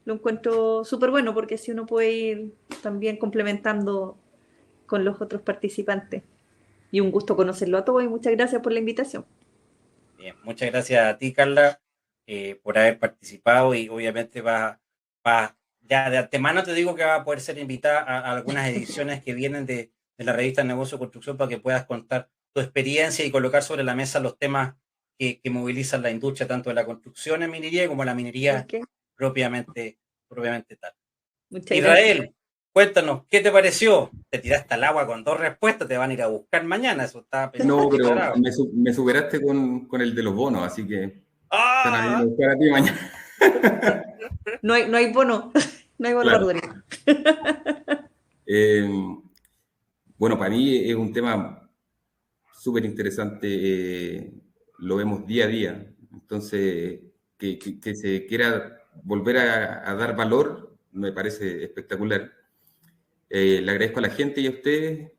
lo encuentro súper bueno porque así uno puede ir también complementando con los otros participantes. Y un gusto conocerlo a todos y muchas gracias por la invitación. Bien, muchas gracias a ti, Carla, por haber participado y obviamente ya de antemano te digo que va a poder ser invitada a algunas ediciones que vienen de la revista Negocio Construcción para que puedas contar tu experiencia y colocar sobre la mesa los temas que movilizan la industria, tanto de la construcción en minería como la minería Okay. propiamente tal. Muchas Israel, gracias. cuéntanos, ¿qué te pareció? Te tiraste al agua con 2 respuestas, te van a ir a buscar mañana, eso está No, pero declarado. me superaste con el de los bonos, así que te van a ir a ¡Ah! buscar a ti mañana. No hay bono, no hay bono Claro. Rodrigo. Bueno, para mí es un tema súper interesante, lo vemos día a día. Entonces, que se quiera volver a dar valor, me parece espectacular. Le agradezco a la gente y a ustedes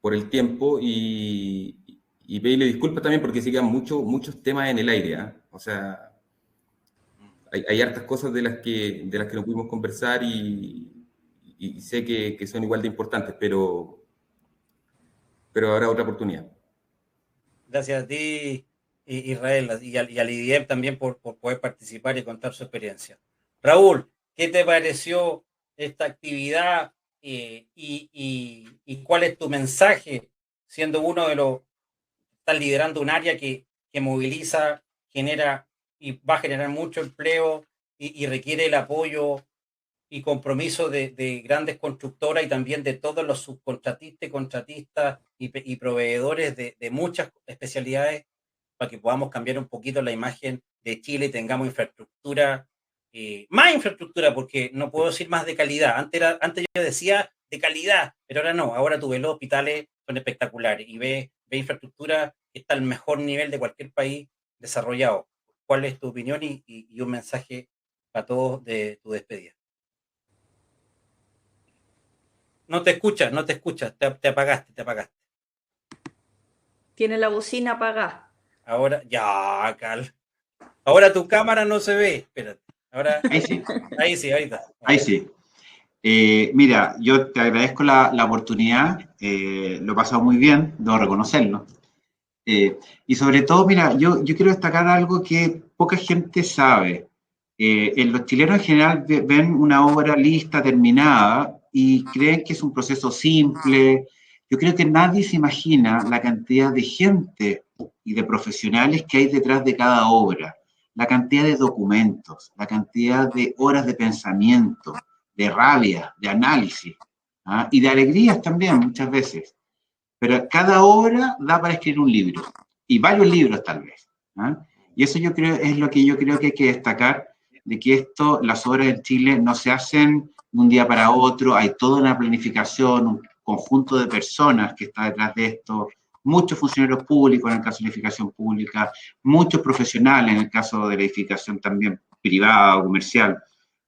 por el tiempo y pedirle disculpas también porque se quedan muchos temas en el aire. ¿Eh? O sea, hay hartas cosas de las que no pudimos conversar y sé que son igual de importantes, pero habrá otra oportunidad. Gracias a ti, Israel, y al IDIEM también por poder participar y contar su experiencia. Raúl, ¿qué te pareció esta actividad y cuál es tu mensaje, siendo uno de los, estás liderando un área que moviliza, genera y va a generar mucho empleo y requiere el apoyo y compromiso de grandes constructoras y también de todos los subcontratistas, contratistas y proveedores de muchas especialidades para que podamos cambiar un poquito la imagen de Chile y tengamos infraestructura, más infraestructura, porque no puedo decir más de calidad. Antes yo decía de calidad, pero ahora no. Ahora tú ves los hospitales, son espectaculares y ve infraestructura que está al mejor nivel de cualquier país desarrollado. ¿Cuál es tu opinión y un mensaje para todos de tu despedida? No te escuchas, te apagaste. Tiene la bocina apagada. Ahora, ya, Cal. Ahora tu cámara no se ve. Espérate. Ahora, Ahí sí, ahí sí, ahí está. ahí sí. Mira, yo te agradezco la oportunidad, lo he pasado muy bien, debo reconocerlo. Y sobre todo, mira, yo quiero destacar algo que poca gente sabe. Los chilenos en general ven una obra lista, terminada, y creen que es un proceso simple. Yo creo que nadie se imagina la cantidad de gente y de profesionales que hay detrás de cada obra, la cantidad de documentos, la cantidad de horas de pensamiento, de rabia, de análisis, ¿ah? Y de alegrías también muchas veces. Pero cada obra da para escribir un libro, y varios libros tal vez. ¿Ah? Y eso yo creo es lo que yo creo que hay que destacar, de que las obras en Chile no se hacen de un día para otro, hay toda una planificación, un conjunto de personas que está detrás de esto, muchos funcionarios públicos en el caso de la edificación pública, muchos profesionales en el caso de la edificación también privada o comercial.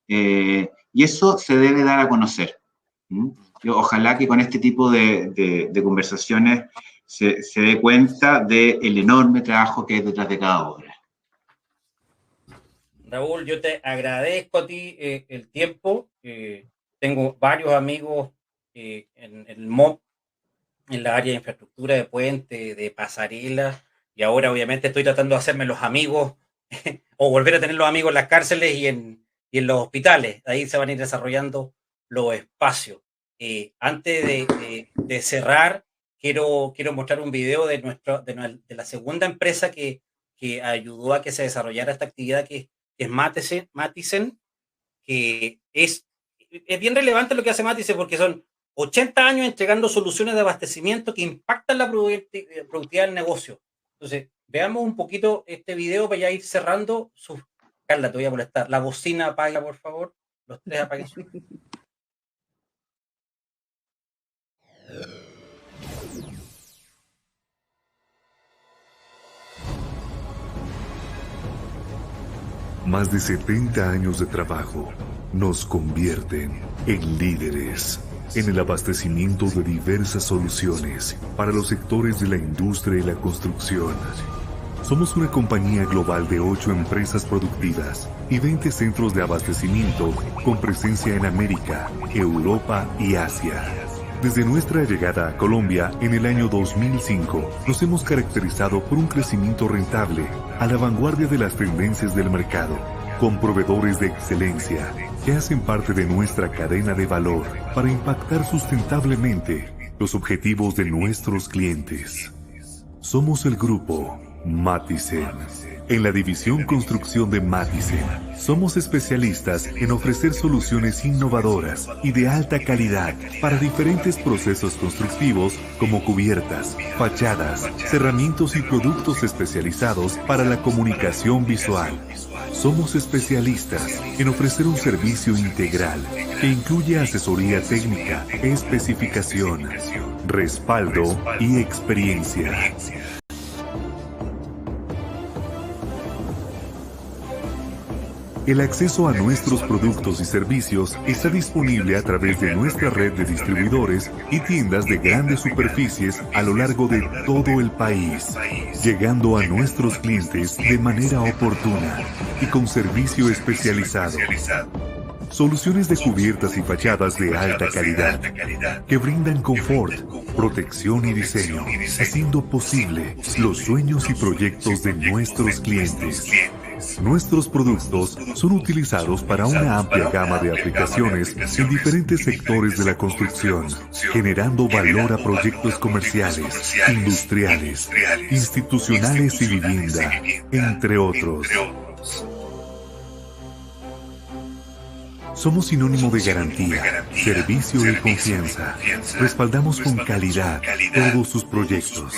Y eso se debe dar a conocer. Ojalá que con este tipo de conversaciones se dé cuenta del enorme trabajo que hay detrás de cada obra. Raúl, yo te agradezco a ti el tiempo. Tengo varios amigos en el MOP, en la área de infraestructura de puente, de pasarela, y ahora obviamente estoy tratando de hacerme los amigos o volver a tener los amigos en las cárceles y en los hospitales. Ahí se van a ir desarrollando los espacios. Antes de cerrar, quiero mostrar un video de la segunda empresa que ayudó a que se desarrollara esta actividad, que es Matisen, que es bien relevante lo que hace Matisen porque son 80 años entregando soluciones de abastecimiento que impactan la productividad del negocio. Entonces, veamos un poquito este video para ya ir cerrando sus Carla, te voy a molestar. La bocina apaga, por favor. Los tres apaguen su... Más de 70 años de trabajo nos convierten en líderes en el abastecimiento de diversas soluciones para los sectores de la industria y la construcción. Somos una compañía global de 8 empresas productivas y 20 centros de abastecimiento con presencia en América, Europa y Asia. Desde nuestra llegada a Colombia en el año 2005, nos hemos caracterizado por un crecimiento rentable a la vanguardia de las tendencias del mercado, con proveedores de excelencia que hacen parte de nuestra cadena de valor para impactar sustentablemente los objetivos de nuestros clientes. Somos el grupo Matisen. En la división construcción de Matisen, somos especialistas en ofrecer soluciones innovadoras y de alta calidad para diferentes procesos constructivos como cubiertas, fachadas, cerramientos y productos especializados para la comunicación visual. Somos especialistas en ofrecer un servicio integral que incluye asesoría técnica, especificación, respaldo y experiencia. El acceso a nuestros productos y servicios está disponible a través de nuestra red de distribuidores y tiendas de grandes superficies a lo largo de todo el país, llegando a nuestros clientes de manera oportuna y con servicio especializado. Soluciones de cubiertas y fachadas de alta calidad que brindan confort, protección y diseño, haciendo posible los sueños y proyectos de nuestros clientes. Nuestros productos son utilizados para una amplia gama de aplicaciones en diferentes sectores de la construcción, generando valor a proyectos comerciales, industriales, institucionales y vivienda, entre otros. Somos sinónimo de garantía, servicio y confianza. Respaldamos con calidad todos sus proyectos.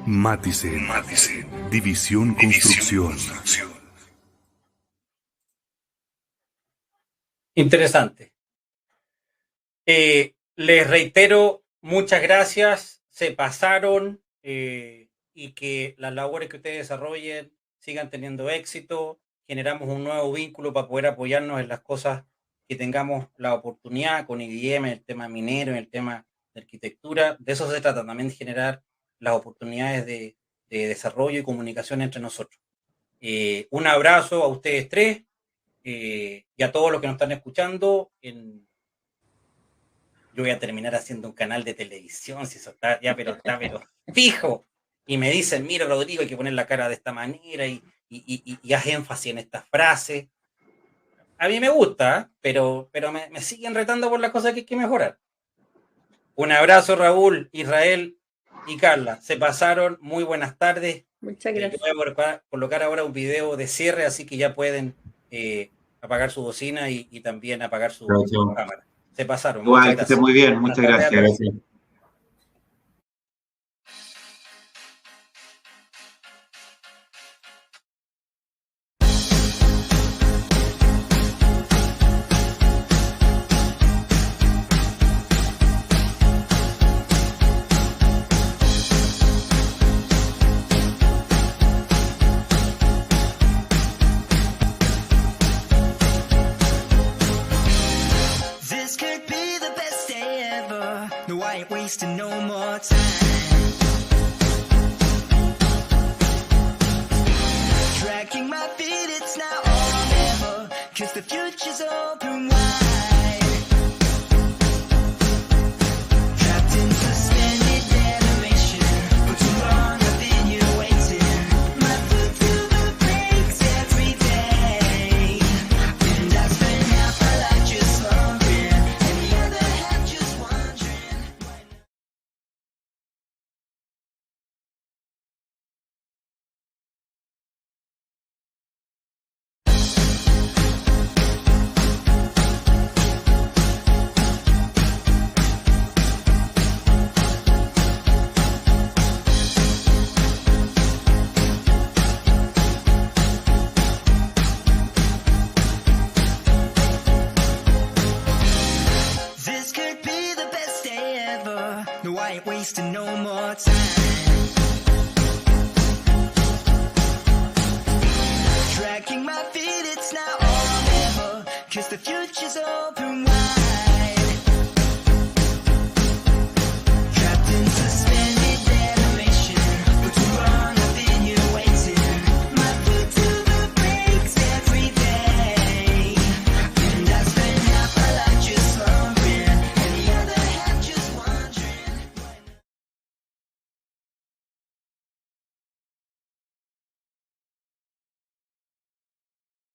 Matisen, División Construcción. Interesante. Les reitero, muchas gracias, se pasaron y que las labores que ustedes desarrollen sigan teniendo éxito. Generamos un nuevo vínculo para poder apoyarnos en las cosas que tengamos la oportunidad con IDM, en el tema minero, en el tema de arquitectura. De eso se trata también, de generar las oportunidades de desarrollo y comunicación entre nosotros. Un abrazo a ustedes tres y a todos los que nos están escuchando. Yo voy a terminar haciendo un canal de televisión, si eso está ya, pero está fijo. Y me dicen, mira, Rodrigo, hay que poner la cara de esta manera y haz énfasis en estas frases. A mí me gusta, pero me siguen retando por las cosas que hay que mejorar. Un abrazo, Raúl, Israel y Carla. Se pasaron. Muy buenas tardes. Muchas gracias. Voy a colocar ahora un video de cierre, así que ya pueden apagar su bocina y también apagar su cámara. Se pasaron. Igual, que esté muy bien. Muchas gracias. Wasting no more time. Dragging my feet, it's now or never, 'cause the future's open wide. Trapped in suspended animation, for too long I've been here waiting. My foot to the brakes every day, and I spend half my life just slumbering, and the other half just wondering. wasting no more time.